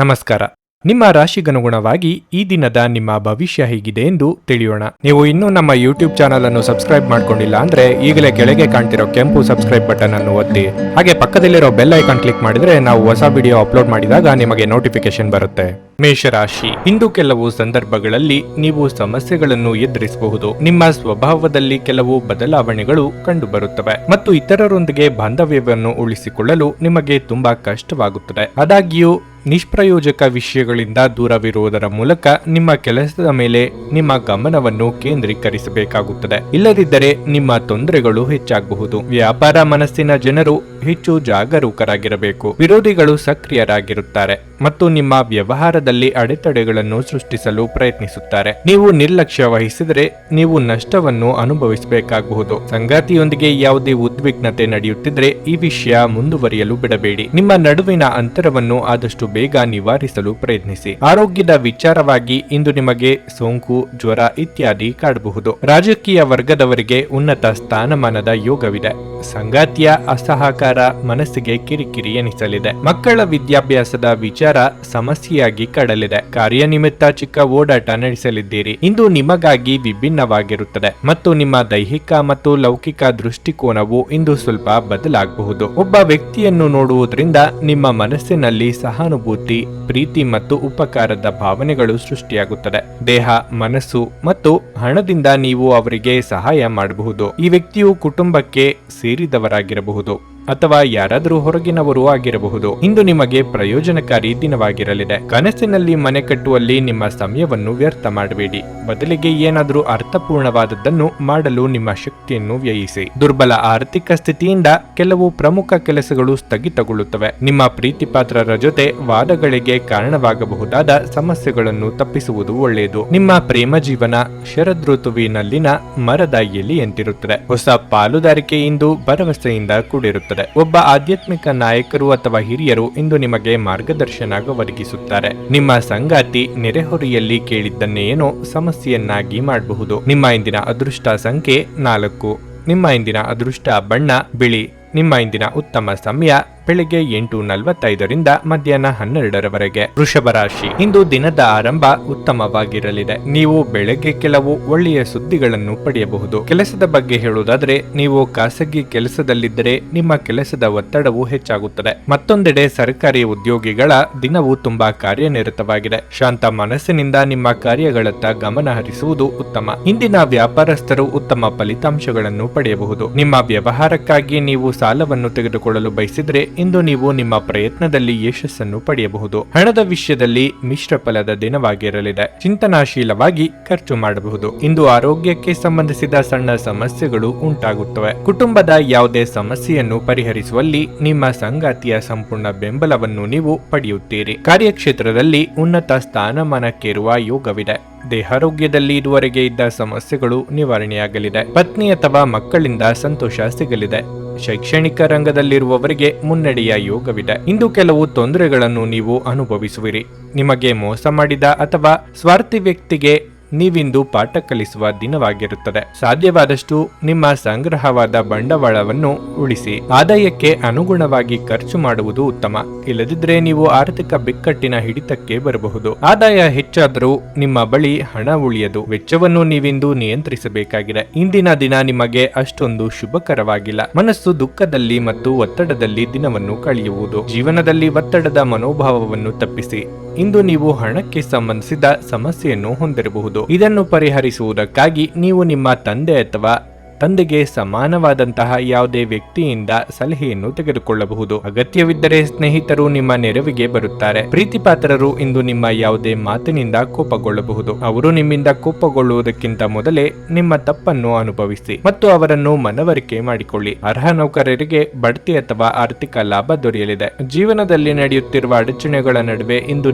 ನಮಸ್ಕಾರ. ನಿಮ್ಮ ರಾಶಿಗನುಗುಣವಾಗಿ ಈ ದಿನದ ನಿಮ್ಮ ಭವಿಷ್ಯ ಹೇಗಿದೆ ಎಂದು ತಿಳಿಯೋಣ. ನೀವು ಇನ್ನೂ ನಮ್ಮ ಯೂಟ್ಯೂಬ್ ಚಾನಲ್ ಅನ್ನು ಸಬ್ಸ್ಕ್ರೈಬ್ ಮಾಡ್ಕೊಂಡಿಲ್ಲ ಅಂದ್ರೆ ಈಗಲೇ ಕೆಳಗೆ ಕಾಣ್ತಿರೋ ಕೆಂಪು ಸಬ್ಸ್ಕ್ರೈಬ್ ಬಟನ್ ಅನ್ನು ಒತ್ತಿ. ಹಾಗೆ ಪಕ್ಕದಲ್ಲಿರೋ ಬೆಲ್ ಐಕಾನ್ ಕ್ಲಿಕ್ ಮಾಡಿದ್ರೆ ನಾವು ಹೊಸ ವಿಡಿಯೋ ಅಪ್ಲೋಡ್ ಮಾಡಿದಾಗ ನಿಮಗೆ ನೋಟಿಫಿಕೇಶನ್ ಬರುತ್ತೆ. ಮೇಷರಾಶಿ. ಇಂದು ಕೆಲವು ಸಂದರ್ಭಗಳಲ್ಲಿ ನೀವು ಸಮಸ್ಯೆಗಳನ್ನು ಎದುರಿಸಬಹುದು. ನಿಮ್ಮ ಸ್ವಭಾವದಲ್ಲಿ ಕೆಲವು ಬದಲಾವಣೆಗಳು ಕಂಡುಬರುತ್ತವೆ ಮತ್ತು ಇತರರೊಂದಿಗೆ ಬಾಂಧವ್ಯವನ್ನು ಉಳಿಸಿಕೊಳ್ಳಲು ನಿಮಗೆ ತುಂಬಾ ಕಷ್ಟವಾಗುತ್ತದೆ. ಆದಾಗ್ಯೂ ನಿಷ್ಪ್ರಯೋಜಕ ವಿಷಯಗಳಿಂದ ದೂರವಿರುವುದರ ಮೂಲಕ ನಿಮ್ಮ ಕೆಲಸದ ಮೇಲೆ ನಿಮ್ಮ ಗಮನವನ್ನು ಕೇಂದ್ರೀಕರಿಸಬೇಕಾಗುತ್ತದೆ. ಇಲ್ಲದಿದ್ದರೆ ನಿಮ್ಮ ತೊಂದರೆಗಳು ಹೆಚ್ಚಾಗಬಹುದು. ವ್ಯಾಪಾರ ಮನಸ್ಸಿನ ಜನರು ಹೆಚ್ಚು ಜಾಗರೂಕರಾಗಿರಬೇಕು. ವಿರೋಧಿಗಳು ಸಕ್ರಿಯರಾಗಿರುತ್ತಾರೆ ಮತ್ತು ನಿಮ್ಮ ವ್ಯವಹಾರದಲ್ಲಿ ಅಡೆತಡೆಗಳನ್ನು ಸೃಷ್ಟಿಸಲು ಪ್ರಯತ್ನಿಸುತ್ತಾರೆ. ನೀವು ನಿರ್ಲಕ್ಷ್ಯ ವಹಿಸಿದರೆ ನೀವು ನಷ್ಟವನ್ನು ಅನುಭವಿಸಬೇಕಾಗಬಹುದು. ಸಂಗಾತಿಯೊಂದಿಗೆ ಯಾವುದೇ ಉದ್ವಿಗ್ನತೆ ನಡೆಯುತ್ತಿದ್ರೆ ಈ ವಿಷಯ ಮುಂದುವರಿಯಲು ಬಿಡಬೇಡಿ. ನಿಮ್ಮ ನಡುವಿನ ಅಂತರವನ್ನು ಆದಷ್ಟು ಬೇಗ ನಿವಾರಿಸಲು ಪ್ರಯತ್ನಿಸಿ. ಆರೋಗ್ಯದ ವಿಚಾರವಾಗಿ ಇಂದು ನಿಮಗೆ ಸೋಂಕು, ಜ್ವರ ಇತ್ಯಾದಿ ಕಾಡಬಹುದು. ರಾಜಕೀಯ ವರ್ಗದವರಿಗೆ ಉನ್ನತ ಸ್ಥಾನಮಾನದ ಯೋಗವಿದೆ. ಸಂಗಾತಿಯ ಅಸಹಕಾರ ಮನಸ್ಸಿಗೆ ಕಿರಿಕಿರಿ ಎನಿಸಲಿದೆ. ಮಕ್ಕಳ ವಿದ್ಯಾಭ್ಯಾಸದ ವಿಚಾರ ಸಮಸ್ಯೆಯಾಗಿ ಕಾಡಲಿದೆ. ಕಾರ್ಯನಿಮಿತ್ತ ಚಿಕ್ಕ ಓಡಾಟ ನಡೆಸಲಿದ್ದೀರಿ. ಇಂದು ನಿಮಗಾಗಿ ವಿಭಿನ್ನವಾಗಿರುತ್ತದೆ ಮತ್ತು ನಿಮ್ಮ ದೈಹಿಕ ಮತ್ತು ಲೌಕಿಕ ದೃಷ್ಟಿಕೋನವು ಇಂದು ಸ್ವಲ್ಪ ಬದಲಾಗಬಹುದು. ಒಬ್ಬ ವ್ಯಕ್ತಿಯನ್ನು ನೋಡುವುದರಿಂದ ನಿಮ್ಮ ಮನಸ್ಸಿನಲ್ಲಿ ಸಹಾನುಭೂತಿ, ಪ್ರೀತಿ ಮತ್ತು ಉಪಕಾರದ ಭಾವನೆಗಳು ಸೃಷ್ಟಿಯಾಗುತ್ತದೆ. ದೇಹ, ಮನಸ್ಸು ಮತ್ತು ಹಣದಿಂದ ನೀವು ಅವರಿಗೆ ಸಹಾಯ ಮಾಡಬಹುದು. ಈ ವ್ಯಕ್ತಿಯು ಕುಟುಂಬಕ್ಕೆ ಸೇರಿದವರಾಗಿರಬಹುದು ಅಥವಾ ಯಾರಾದರೂ ಹೊರಗಿನವರು ಆಗಿರಬಹುದು. ಇಂದು ನಿಮಗೆ ಪ್ರಯೋಜನಕಾರಿ ದಿನವಾಗಿರಲಿದೆ. ಕನಸಿನಲ್ಲಿ ಮನೆ ಕಟ್ಟುವಲ್ಲಿ ನಿಮ್ಮ ಸಮಯವನ್ನು ವ್ಯರ್ಥ ಮಾಡಬೇಡಿ. ಬದಲಿಗೆ ಏನಾದರೂ ಅರ್ಥಪೂರ್ಣವಾದದ್ದನ್ನು ಮಾಡಲು ನಿಮ್ಮ ಶಕ್ತಿಯನ್ನು ವ್ಯಯಿಸಿ. ದುರ್ಬಲ ಆರ್ಥಿಕ ಸ್ಥಿತಿಯಿಂದ ಕೆಲವು ಪ್ರಮುಖ ಕೆಲಸಗಳು ಸ್ಥಗಿತಗೊಳ್ಳುತ್ತವೆ. ನಿಮ್ಮ ಪ್ರೀತಿ ಪಾತ್ರರ ಜೊತೆ ವಾದಗಳಿಗೆ ಕಾರಣವಾಗಬಹುದಾದ ಸಮಸ್ಯೆಗಳನ್ನು ತಪ್ಪಿಸುವುದು ಒಳ್ಳೆಯದು. ನಿಮ್ಮ ಪ್ರೇಮ ಜೀವನ ಶರದೃತುವಿನಲ್ಲಿನ ಮರದ ಎಲೆಯಂತಿರುತ್ತದೆ. ಹೊಸ ಪಾಲುದಾರಿಕೆ ಇಂದು ಭರವಸೆಯಿಂದ ಕೂಡಿರುತ್ತದೆ. ಒಬ್ಬ ಆಧ್ಯಾತ್ಮಿಕ ನಾಯಕರು ಅಥವಾ ಹಿರಿಯರು ಇಂದು ನಿಮಗೆ ಮಾರ್ಗದರ್ಶನ ಒದಗಿಸುತ್ತಾರೆ. ನಿಮ್ಮ ಸಂಗಾತಿ ನೆರೆಹೊರೆಯಲ್ಲಿ ಕೇಳಿದ್ದನ್ನೇನೋ ಸಮಸ್ಯೆಯನ್ನಾಗಿ ಮಾಡಬಹುದು. ನಿಮ್ಮ ಇಂದಿನ ಅದೃಷ್ಟ ಸಂಖ್ಯೆ 4. ನಿಮ್ಮ ಇಂದಿನ ಅದೃಷ್ಟ ಬಣ್ಣ ಬಿಳಿ. ನಿಮ್ಮ ಇಂದಿನ ಉತ್ತಮ ಸಮಯ ಬೆಳಿಗ್ಗೆ 8:45 ಮಧ್ಯಾಹ್ನ 12ರವರೆಗೆ. ವೃಷಭ ರಾಶಿ. ಇಂದು ದಿನದ ಆರಂಭ ಉತ್ತಮವಾಗಿರಲಿದೆ. ನೀವು ಬೆಳಗ್ಗೆ ಕೆಲವು ಒಳ್ಳೆಯ ಸುದ್ದಿಗಳನ್ನು ಪಡೆಯಬಹುದು. ಕೆಲಸದ ಬಗ್ಗೆ ಹೇಳುವುದಾದರೆ ನೀವು ಖಾಸಗಿ ಕೆಲಸದಲ್ಲಿದ್ದರೆ ನಿಮ್ಮ ಕೆಲಸದ ಒತ್ತಡವು ಹೆಚ್ಚಾಗುತ್ತದೆ. ಮತ್ತೊಂದೆಡೆ ಸರ್ಕಾರಿ ಉದ್ಯೋಗಿಗಳ ದಿನವು ತುಂಬಾ ಕಾರ್ಯನಿರತವಾಗಿದೆ. ಶಾಂತ ಮನಸ್ಸಿನಿಂದ ನಿಮ್ಮ ಕಾರ್ಯಗಳತ್ತ ಗಮನ ಹರಿಸುವುದು ಉತ್ತಮ. ಇಂದಿನ ವ್ಯಾಪಾರಸ್ಥರು ಉತ್ತಮ ಫಲಿತಾಂಶಗಳನ್ನು ಪಡೆಯಬಹುದು. ನಿಮ್ಮ ವ್ಯವಹಾರಕ್ಕಾಗಿ ನೀವು ಸಾಲವನ್ನು ತೆಗೆದುಕೊಳ್ಳಲು ಬಯಸಿದರೆ ಇಂದು ನೀವು ನಿಮ್ಮ ಪ್ರಯತ್ನದಲ್ಲಿ ಯಶಸ್ಸನ್ನು ಪಡೆಯಬಹುದು. ಹಣದ ವಿಷಯದಲ್ಲಿ ಮಿಶ್ರ ಫಲದ ದಿನವಾಗಿರಲಿದೆ. ಚಿಂತನಾಶೀಲವಾಗಿ ಖರ್ಚು ಮಾಡಬಹುದು. ಇಂದು ಆರೋಗ್ಯಕ್ಕೆ ಸಂಬಂಧಿಸಿದ ಸಣ್ಣ ಸಮಸ್ಯೆಗಳು ಉಂಟಾಗುತ್ತವೆ. ಕುಟುಂಬದ ಯಾವುದೇ ಸಮಸ್ಯೆಯನ್ನು ಪರಿಹರಿಸುವಲ್ಲಿ ನಿಮ್ಮ ಸಂಗಾತಿಯ ಸಂಪೂರ್ಣ ಬೆಂಬಲವನ್ನು ನೀವು ಪಡೆಯುತ್ತೀರಿ. ಕಾರ್ಯಕ್ಷೇತ್ರದಲ್ಲಿ ಉನ್ನತ ಸ್ಥಾನಮಾನಕ್ಕೇರುವ ಯೋಗವಿದೆ. ದೇಹಾರೋಗ್ಯದಲ್ಲಿ ಇದುವರೆಗೆ ಇದ್ದ ಸಮಸ್ಯೆಗಳು ನಿವಾರಣೆಯಾಗಲಿದೆ. ಪತ್ನಿ ಅಥವಾ ಮಕ್ಕಳಿಂದ ಸಂತೋಷ ಸಿಗಲಿದೆ. ಶೈಕ್ಷಣಿಕ ರಂಗದಲ್ಲಿರುವವರಿಗೆ ಮುನ್ನಡೆಯ ಯೋಗವಿದೆ. ಇಂದು ಕೆಲವು ತೊಂದರೆಗಳನ್ನು ನೀವು ಅನುಭವಿಸುವಿರಿ. ನಿಮಗೆ ಮೋಸ ಮಾಡಿದ ಅಥವಾ ಸ್ವಾರ್ಥಿ ವ್ಯಕ್ತಿಗೆ ನೀವಿಂದು ಪಾಠ ಕಲಿಸುವ ದಿನವಾಗಿರುತ್ತದೆ. ಸಾಧ್ಯವಾದಷ್ಟು ನಿಮ್ಮ ಸಂಗ್ರಹವಾದ ಬಂಡವಾಳವನ್ನು ಉಳಿಸಿ. ಆದಾಯಕ್ಕೆ ಅನುಗುಣವಾಗಿ ಖರ್ಚು ಮಾಡುವುದು ಉತ್ತಮ. ಇಲ್ಲದಿದ್ದರೆ ನೀವು ಆರ್ಥಿಕ ಬಿಕ್ಕಟ್ಟಿನ ಹಿಡಿತಕ್ಕೆ ಬರಬಹುದು. ಆದಾಯ ಹೆಚ್ಚಾದರೂ ನಿಮ್ಮ ಬಳಿ ಹಣ ಉಳಿಯದು. ವೆಚ್ಚವನ್ನು ನೀವಿಂದು ನಿಯಂತ್ರಿಸಬೇಕಾಗಿದೆ. ಇಂದಿನ ದಿನ ನಿಮಗೆ ಅಷ್ಟೊಂದು ಶುಭಕರವಾಗಿಲ್ಲ. ಮನಸ್ಸು ದುಃಖದಲ್ಲಿ ಮತ್ತು ಒತ್ತಡದಲ್ಲಿ ದಿನವನ್ನು ಕಳೆಯುವುದು. ಜೀವನದಲ್ಲಿ ಒತ್ತಡದ ಮನೋಭಾವವನ್ನು ತಪ್ಪಿಸಿ. ಇಂದು ನೀವು ಹಣಕ್ಕೆ ಸಂಬಂಧಿಸಿದ ಸಮಸ್ಯೆಯನ್ನು ಹೊಂದಿರಬಹುದು. ಇದನ್ನು ಪರಿಹರಿಸುವುದಕ್ಕಾಗಿ ನೀವು ನಿಮ್ಮ ತಂದೆ ಅಥವಾ ತಂದೆಗೆ ಸಮಾನವಾದಂತಹ ಯಾವುದೇ ವ್ಯಕ್ತಿಯಿಂದ ಸಲಹೆಯನ್ನು ತೆಗೆದುಕೊಳ್ಳಬಹುದು. ಅಗತ್ಯವಿದ್ದರೆ ಸ್ನೇಹಿತರು ನಿಮ್ಮ ನೆರವಿಗೆ ಬರುತ್ತಾರೆ. ಪ್ರೀತಿಪಾತ್ರರು ಇಂದು ನಿಮ್ಮ ಯಾವುದೇ ಮಾತಿನಿಂದ ಕೋಪಗೊಳ್ಳಬಹುದು. ಅವರು ನಿಮ್ಮಿಂದ ಕೋಪಗೊಳ್ಳುವುದಕ್ಕಿಂತ ಮೊದಲೇ ನಿಮ್ಮ ತಪ್ಪನ್ನು ಅನುಭವಿಸಿ ಮತ್ತು ಅವರನ್ನು ಮನವರಿಕೆ ಮಾಡಿಕೊಳ್ಳಿ. ಅರ್ಹ ನೌಕರರಿಗೆ ಬಡ್ತಿ ಅಥವಾ ಆರ್ಥಿಕ ಲಾಭ ದೊರೆಯಲಿದೆ. ಜೀವನದಲ್ಲಿ ನಡೆಯುತ್ತಿರುವ ಅಡಚಣೆಗಳ ನಡುವೆ ಇಂದು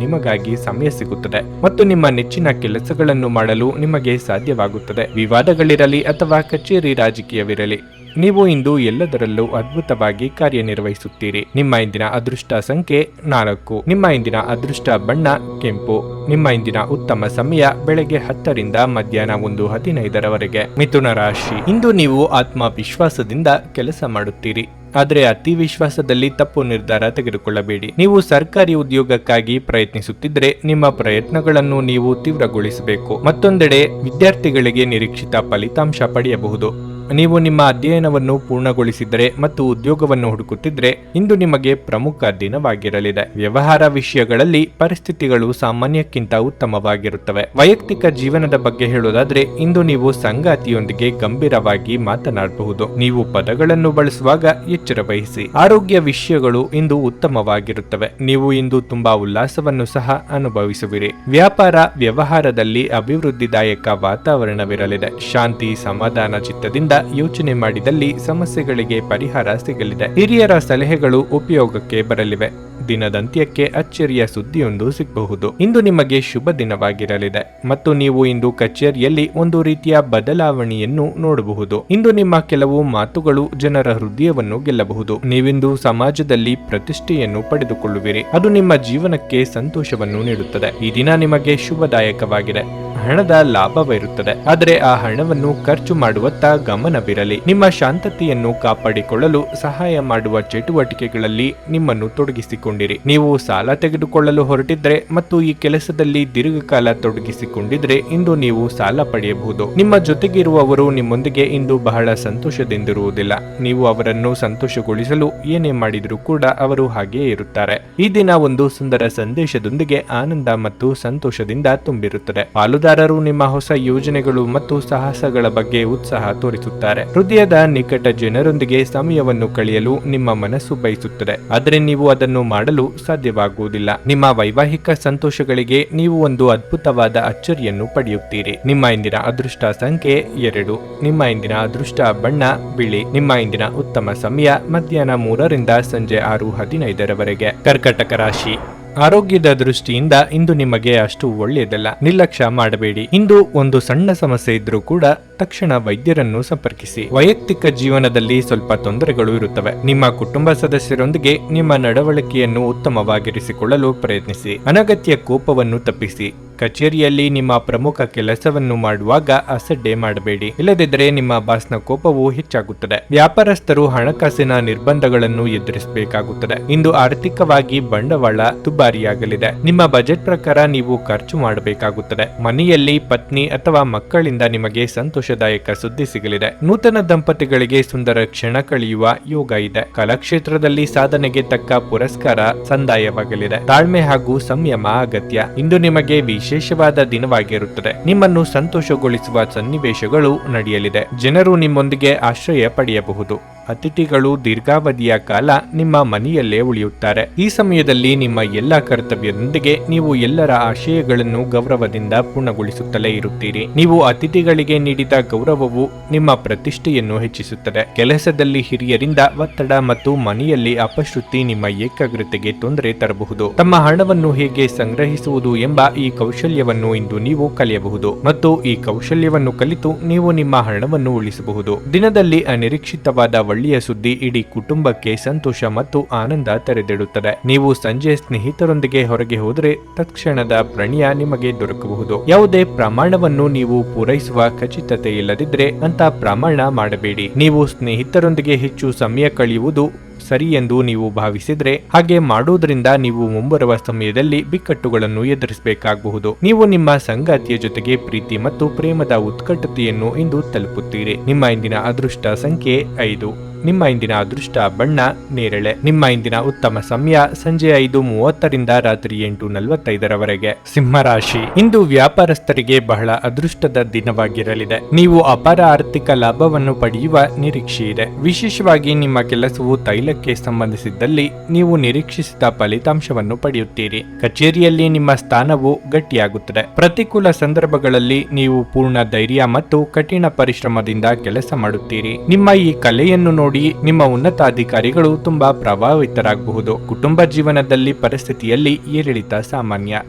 ನಿಮಗಾಗಿ ಸಮಯ ಸಿಗುತ್ತದೆ ಮತ್ತು ನಿಮ್ಮ ನೆಚ್ಚಿನ ಕೆಲಸಗಳನ್ನು ಮಾಡಲು ನಿಮಗೆ ಸಾಧ್ಯವಾಗುತ್ತದೆ. ವಿವಾದಗಳಿರಲಿ ಅಥವಾ ಕಚೇರಿ ರಾಜಕೀಯವಿರಲಿ, ನೀವು ಇಂದು ಎಲ್ಲದರಲ್ಲೂ ಅದ್ಭುತವಾಗಿ ಕಾರ್ಯನಿರ್ವಹಿಸುತ್ತೀರಿ. ನಿಮ್ಮ ಇಂದಿನ ಅದೃಷ್ಟ ಸಂಖ್ಯೆ 4. ನಿಮ್ಮ ಇಂದಿನ ಅದೃಷ್ಟ ಬಣ್ಣ ಕೆಂಪು. ನಿಮ್ಮ ಇಂದಿನ ಉತ್ತಮ ಸಮಯ ಬೆಳಗ್ಗೆ 10 ರಿಂದ ಮಧ್ಯಾಹ್ನ 1:15 ಮಿಥುನ ರಾಶಿ. ಇಂದು ನೀವು ಆತ್ಮವಿಶ್ವಾಸದಿಂದ ಕೆಲಸ ಮಾಡುತ್ತೀರಿ, ಆದರೆ ಅತಿ ವಿಶ್ವಾಸದಲ್ಲಿ ತಪ್ಪು ನಿರ್ಧಾರ ತೆಗೆದುಕೊಳ್ಳಬೇಡಿ. ನೀವು ಸರ್ಕಾರಿ ಉದ್ಯೋಗಕ್ಕಾಗಿ ಪ್ರಯತ್ನಿಸುತ್ತಿದ್ದರೆ ನಿಮ್ಮ ಪ್ರಯತ್ನಗಳನ್ನು ನೀವು ತೀವ್ರಗೊಳಿಸಬೇಕು. ಮತ್ತೊಂದೆಡೆ ವಿದ್ಯಾರ್ಥಿಗಳಿಗೆ ನಿರೀಕ್ಷಿತ ಫಲಿತಾಂಶ ಪಡೆಯಬಹುದು. ನೀವು ನಿಮ್ಮ ಅಧ್ಯಯನವನ್ನು ಪೂರ್ಣಗೊಳಿಸಿದರೆ ಮತ್ತು ಉದ್ಯೋಗವನ್ನು ಹುಡುಕುತ್ತಿದ್ದರೆ ಇಂದು ನಿಮಗೆ ಪ್ರಮುಖ ದಿನವಾಗಿರಲಿದೆ. ವ್ಯವಹಾರ ವಿಷಯಗಳಲ್ಲಿ ಪರಿಸ್ಥಿತಿಗಳು ಸಾಮಾನ್ಯಕ್ಕಿಂತ ಉತ್ತಮವಾಗಿರುತ್ತವೆ. ವೈಯಕ್ತಿಕ ಜೀವನದ ಬಗ್ಗೆ ಹೇಳುವುದಾದ್ರೆ ಇಂದು ನೀವು ಸಂಗಾತಿಯೊಂದಿಗೆ ಗಂಭೀರವಾಗಿ ಮಾತನಾಡಬಹುದು. ನೀವು ಪದಗಳನ್ನು ಬಳಸುವಾಗ ಎಚ್ಚರ ವಹಿಸಿ. ಆರೋಗ್ಯ ವಿಷಯಗಳು ಇಂದು ಉತ್ತಮವಾಗಿರುತ್ತವೆ. ನೀವು ಇಂದು ತುಂಬಾ ಉಲ್ಲಾಸವನ್ನು ಸಹ ಅನುಭವಿಸುವಿರಿ. ವ್ಯಾಪಾರ ವ್ಯವಹಾರದಲ್ಲಿ ಅಭಿವೃದ್ಧಿದಾಯಕ ವಾತಾವರಣವಿರಲಿದೆ. ಶಾಂತಿ ಸಮಾಧಾನ ಚಿತ್ತದಿಂದ ಯೋಚನೆ ಮಾಡಿದಲ್ಲಿ ಸಮಸ್ಯೆಗಳಿಗೆ ಪರಿಹಾರ ಸಿಗಲಿದೆ. ಹಿರಿಯರ ಸಲಹೆಗಳು ಉಪಯೋಗಕ್ಕೆ ಬರಲಿವೆ. ದಿನದಂತ್ಯಕ್ಕೆ ಅಚ್ಚರಿಯ ಸುದ್ದಿಯೊಂದು ಸಿಗಬಹುದು. ಇಂದು ನಿಮಗೆ ಶುಭ ದಿನವಾಗಿರಲಿದೆ ಮತ್ತು ನೀವು ಇಂದು ಕಚೇರಿಯಲ್ಲಿ ಒಂದು ರೀತಿಯ ಬದಲಾವಣೆಯನ್ನು ನೋಡಬಹುದು. ಇಂದು ನಿಮ್ಮ ಕೆಲವು ಮಾತುಗಳು ಜನರ ಹೃದಯವನ್ನು ಗೆಲ್ಲಬಹುದು. ನೀವಿಂದು ಸಮಾಜದಲ್ಲಿ ಪ್ರತಿಷ್ಠೆಯನ್ನು ಪಡೆದುಕೊಳ್ಳುವಿರಿ. ಅದು ನಿಮ್ಮ ಜೀವನಕ್ಕೆ ಸಂತೋಷವನ್ನು ನೀಡುತ್ತದೆ. ಈ ದಿನ ನಿಮಗೆ ಶುಭದಾಯಕವಾಗಿದೆ. ಹಣದ ಲಾಭವಿರುತ್ತದೆ, ಆದರೆ ಆ ಹಣವನ್ನು ಖರ್ಚು ಮಾಡುವತ್ತ ಗಮನವಿರಲಿ. ನಿಮ್ಮ ಶಾಂತತೆಯನ್ನು ಕಾಪಾಡಿಕೊಳ್ಳಲು ಸಹಾಯ ಮಾಡುವ ಚಟುವಟಿಕೆಗಳಲ್ಲಿ ನಿಮ್ಮನ್ನು ತೊಡಗಿಸಿಕೊಂಡಿರಿ. ನೀವು ಸಾಲ ತೆಗೆದುಕೊಳ್ಳಲು ಹೊರಟಿದ್ರೆ ಮತ್ತು ಈ ಕೆಲಸದಲ್ಲಿ ದೀರ್ಘಕಾಲ ತೊಡಗಿಸಿಕೊಂಡಿದ್ರೆ ಇಂದು ನೀವು ಸಾಲ ಪಡೆಯಬಹುದು. ನಿಮ್ಮ ಜೊತೆಗಿರುವವರು ನಿಮ್ಮೊಂದಿಗೆ ಇಂದು ಬಹಳ ಸಂತೋಷದಿಂದಿರುವುದಿಲ್ಲ. ನೀವು ಅವರನ್ನು ಸಂತೋಷಗೊಳಿಸಲು ಏನೇ ಮಾಡಿದರೂ ಕೂಡ ಅವರು ಹಾಗೆಯೇ ಇರುತ್ತಾರೆ. ಈ ದಿನ ಒಂದು ಸುಂದರ ಸಂದೇಶದೊಂದಿಗೆ ಆನಂದ ಮತ್ತು ಸಂತೋಷದಿಂದ ತುಂಬಿರುತ್ತದೆ. ಪಾಲುದಾರರು ನಿಮ್ಮ ಹೊಸ ಯೋಜನೆಗಳು ಮತ್ತು ಸಾಹಸಗಳ ಬಗ್ಗೆ ಉತ್ಸಾಹ ತೋರಿಸುತ್ತಾರೆ. ಹೃದಯದ ನಿಕಟ ಜನರೊಂದಿಗೆ ಸಮಯವನ್ನು ಕಳೆಯಲು ನಿಮ್ಮ ಮನಸ್ಸು ಬಯಸುತ್ತದೆ, ಆದರೆ ನೀವು ಅದನ್ನು ಮಾಡಲು ಸಾಧ್ಯವಾಗುವುದಿಲ್ಲ. ನಿಮ್ಮ ವೈವಾಹಿಕ ಸಂತೋಷಗಳಿಗೆ ನೀವು ಒಂದು ಅದ್ಭುತವಾದ ಅಚ್ಚರಿಯನ್ನು ಪಡೆಯುತ್ತೀರಿ. ನಿಮ್ಮ ಇಂದಿನ ಅದೃಷ್ಟ ಸಂಖ್ಯೆ 2. ನಿಮ್ಮ ಇಂದಿನ ಅದೃಷ್ಟ ಬಣ್ಣ ಬಿಳಿ. ನಿಮ್ಮ ಇಂದಿನ ಉತ್ತಮ ಸಮಯ ಮಧ್ಯಾಹ್ನ 3 ರಿಂದ ಸಂಜೆ 6:15 ಕರ್ಕಟಕ ರಾಶಿ. ಆರೋಗ್ಯದ ದೃಷ್ಟಿಯಿಂದ ಇಂದು ನಿಮಗೆ ಅಷ್ಟು ಒಳ್ಳೆಯದಲ್ಲ. ನಿರ್ಲಕ್ಷ್ಯ ಮಾಡಬೇಡಿ. ಇಂದು ಒಂದು ಸಣ್ಣ ಸಮಸ್ಯೆ ಇದ್ರೂ ಕೂಡ ತಕ್ಷಣ ವೈದ್ಯರನ್ನು ಸಂಪರ್ಕಿಸಿ. ವೈಯಕ್ತಿಕ ಜೀವನದಲ್ಲಿ ಸ್ವಲ್ಪ ತೊಂದರೆಗಳು ಇರುತ್ತವೆ. ನಿಮ್ಮ ಕುಟುಂಬ ಸದಸ್ಯರೊಂದಿಗೆ ನಿಮ್ಮ ನಡವಳಿಕೆಯನ್ನು ಉತ್ತಮವಾಗಿರಿಸಿಕೊಳ್ಳಲು ಪ್ರಯತ್ನಿಸಿ. ಅನಗತ್ಯ ಕೋಪವನ್ನು ತಪ್ಪಿಸಿ. ಕಚೇರಿಯಲ್ಲಿ ನಿಮ್ಮ ಪ್ರಮುಖ ಕೆಲಸವನ್ನು ಮಾಡುವಾಗ ಅಸಡ್ಡೆ ಮಾಡಬೇಡಿ, ಇಲ್ಲದಿದ್ದರೆ ನಿಮ್ಮ ಬಾಸ್ನ ಕೋಪವು ಹೆಚ್ಚಾಗುತ್ತದೆ. ವ್ಯಾಪಾರಸ್ಥರು ಹಣಕಾಸಿನ ನಿರ್ಬಂಧಗಳನ್ನು ಎದುರಿಸಬೇಕಾಗುತ್ತದೆ. ಇಂದು ಆರ್ಥಿಕವಾಗಿ ಬಂಡವಾಳ ದುಬಾರಿಯಾಗಲಿದೆ. ನಿಮ್ಮ ಬಜೆಟ್ ಪ್ರಕಾರ ನೀವು ಖರ್ಚು ಮಾಡಬೇಕಾಗುತ್ತದೆ. ಮನೆಯಲ್ಲಿ ಪತ್ನಿ ಅಥವಾ ಮಕ್ಕಳಿಂದ ನಿಮಗೆ ಸಂತೋಷದಾಯಕ ಸುದ್ದಿ ಸಿಗಲಿದೆ. ನೂತನ ದಂಪತಿಗಳಿಗೆ ಸುಂದರ ಕ್ಷಣ ಕಳೆಯುವ ಯೋಗ ಇದೆ. ಕಲಾಕ್ಷೇತ್ರದಲ್ಲಿ ಸಾಧನೆಗೆ ತಕ್ಕ ಪುರಸ್ಕಾರ ಸಂದಾಯವಾಗಲಿದೆ. ತಾಳ್ಮೆ ಹಾಗೂ ಸಂಯಮ ಅಗತ್ಯ. ಇಂದು ನಿಮಗೆ ವಿಶೇಷವಾದ ದಿನವಾಗಿರುತ್ತದೆ. ನಿಮ್ಮನ್ನು ಸಂತೋಷಗೊಳಿಸುವ ಸನ್ನಿವೇಶಗಳು ನಡೆಯಲಿದೆ. ಜನರು ನಿಮ್ಮೊಂದಿಗೆ ಆಶ್ರಯ ಪಡೆಯಬಹುದು. ಅತಿಥಿಗಳು ದೀರ್ಘಾವಧಿಯ ಕಾಲ ನಿಮ್ಮ ಮನೆಯಲ್ಲೇ ಉಳಿಯುತ್ತಾರೆ. ಈ ಸಮಯದಲ್ಲಿ ನಿಮ್ಮ ಎಲ್ಲ ಕರ್ತವ್ಯದೊಂದಿಗೆ ನೀವು ಎಲ್ಲರ ಆಶಯಗಳನ್ನು ಗೌರವದಿಂದ ಪೂರ್ಣಗೊಳಿಸುತ್ತಲೇ ಇರುತ್ತೀರಿ. ನೀವು ಅತಿಥಿಗಳಿಗೆ ನೀಡಿದ ಗೌರವವು ನಿಮ್ಮ ಪ್ರತಿಷ್ಠೆಯನ್ನು ಹೆಚ್ಚಿಸುತ್ತದೆ. ಕೆಲಸದಲ್ಲಿ ಹಿರಿಯರಿಂದ ಒತ್ತಡ ಮತ್ತು ಮನೆಯಲ್ಲಿ ಅಪಶ್ರುತಿ ನಿಮ್ಮ ಏಕಾಗ್ರತೆಗೆ ತೊಂದರೆ ತರಬಹುದು. ತಮ್ಮ ಹಣವನ್ನು ಹೇಗೆ ಸಂಗ್ರಹಿಸುವುದು ಎಂಬ ಈ ಕೌಶಲ್ಯವನ್ನು ಇಂದು ನೀವು ಕಲಿಯಬಹುದು ಮತ್ತು ಈ ಕೌಶಲ್ಯವನ್ನು ಕಲಿತು ನೀವು ನಿಮ್ಮ ಹಣವನ್ನು ಉಳಿಸಬಹುದು. ದಿನದಲ್ಲಿ ಅನಿರೀಕ್ಷಿತವಾದ ಒಳ್ಳೆಯ ಸುದ್ದಿ ಇಡೀ ಕುಟುಂಬಕ್ಕೆ ಸಂತೋಷ ಮತ್ತು ಆನಂದ ತೆರೆದಿಡುತ್ತದೆ. ನೀವು ಸಂಜೆ ಸ್ನೇಹಿತರೊಂದಿಗೆ ಹೊರಗೆ ಹೋದರೆ ತಕ್ಷಣದ ಪ್ರಣಯ ನಿಮಗೆ ದೊರಕಬಹುದು. ಯಾವುದೇ ಪ್ರಮಾಣವನ್ನು ನೀವು ಪೂರೈಸುವ ಖಚಿತತೆ ಇಲ್ಲದಿದ್ದರೆ ಅಂತ ಪ್ರಮಾಣ ಮಾಡಬೇಡಿ. ನೀವು ಸ್ನೇಹಿತರೊಂದಿಗೆ ಹೆಚ್ಚು ಸಮಯ ಕಳೆಯುವುದು ಸರಿ ಎಂದು ನೀವು ಭಾವಿಸಿದ್ರೆ ಹಾಗೆ ಮಾಡುವುದರಿಂದ ನೀವು ಮುಂಬರುವ ಸಮಯದಲ್ಲಿ ಬಿಕ್ಕಟ್ಟುಗಳನ್ನು ಎದುರಿಸಬೇಕಾಗಬಹುದು. ನೀವು ನಿಮ್ಮ ಸಂಗಾತಿಯ ಜೊತೆಗೆ ಪ್ರೀತಿ ಮತ್ತು ಪ್ರೇಮದ ಉತ್ಕಟತೆಯನ್ನು ಇಂದು ತಲುಪುತ್ತೀರಿ. ನಿಮ್ಮ ಇಂದಿನ ಅದೃಷ್ಟ ಸಂಖ್ಯೆ 5. ನಿಮ್ಮ ಇಂದಿನ ಅದೃಷ್ಟ ಬಣ್ಣ ನೇರಳೆ. ನಿಮ್ಮ ಇಂದಿನ ಉತ್ತಮ ಸಮಯ ಸಂಜೆ 5:30 ರಿಂದ ರಾತ್ರಿ 8:45 ಸಿಂಹರಾಶಿ. ಇಂದು ವ್ಯಾಪಾರಸ್ಥರಿಗೆ ಬಹಳ ಅದೃಷ್ಟದ ದಿನವಾಗಿರಲಿದೆ. ನೀವು ಅಪಾರ ಆರ್ಥಿಕ ಲಾಭವನ್ನು ಪಡೆಯುವ ನಿರೀಕ್ಷೆ ಇದೆ. ವಿಶೇಷವಾಗಿ ನಿಮ್ಮ ಕೆಲಸವು ತೈಲಕ್ಕೆ ಸಂಬಂಧಿಸಿದ್ದಲ್ಲಿ ನೀವು ನಿರೀಕ್ಷಿಸಿದ ಫಲಿತಾಂಶವನ್ನು ಪಡೆಯುತ್ತೀರಿ. ಕಚೇರಿಯಲ್ಲಿ ನಿಮ್ಮ ಸ್ಥಾನವು ಗಟ್ಟಿಯಾಗುತ್ತದೆ. ಪ್ರತಿಕೂಲ ಸಂದರ್ಭಗಳಲ್ಲಿ ನೀವು ಪೂರ್ಣ ಧೈರ್ಯ ಮತ್ತು ಕಠಿಣ ಪರಿಶ್ರಮದಿಂದ ಕೆಲಸ ಮಾಡುತ್ತೀರಿ. ನಿಮ್ಮ ಈ ಕಲೆಯನ್ನು ನೋಡಿ ನಿಮ್ಮ ಉನ್ನತಾಧಿಕಾರಿಗಳು ತುಂಬಾ ಪ್ರಭಾವಿತರಾಗಬಹುದು. ಕುಟುಂಬ ಜೀವನದಲ್ಲಿ ಪರಿಸ್ಥಿತಿಯಲ್ಲಿ ಏರಿಳಿತ ಸಾಮಾನ್ಯ.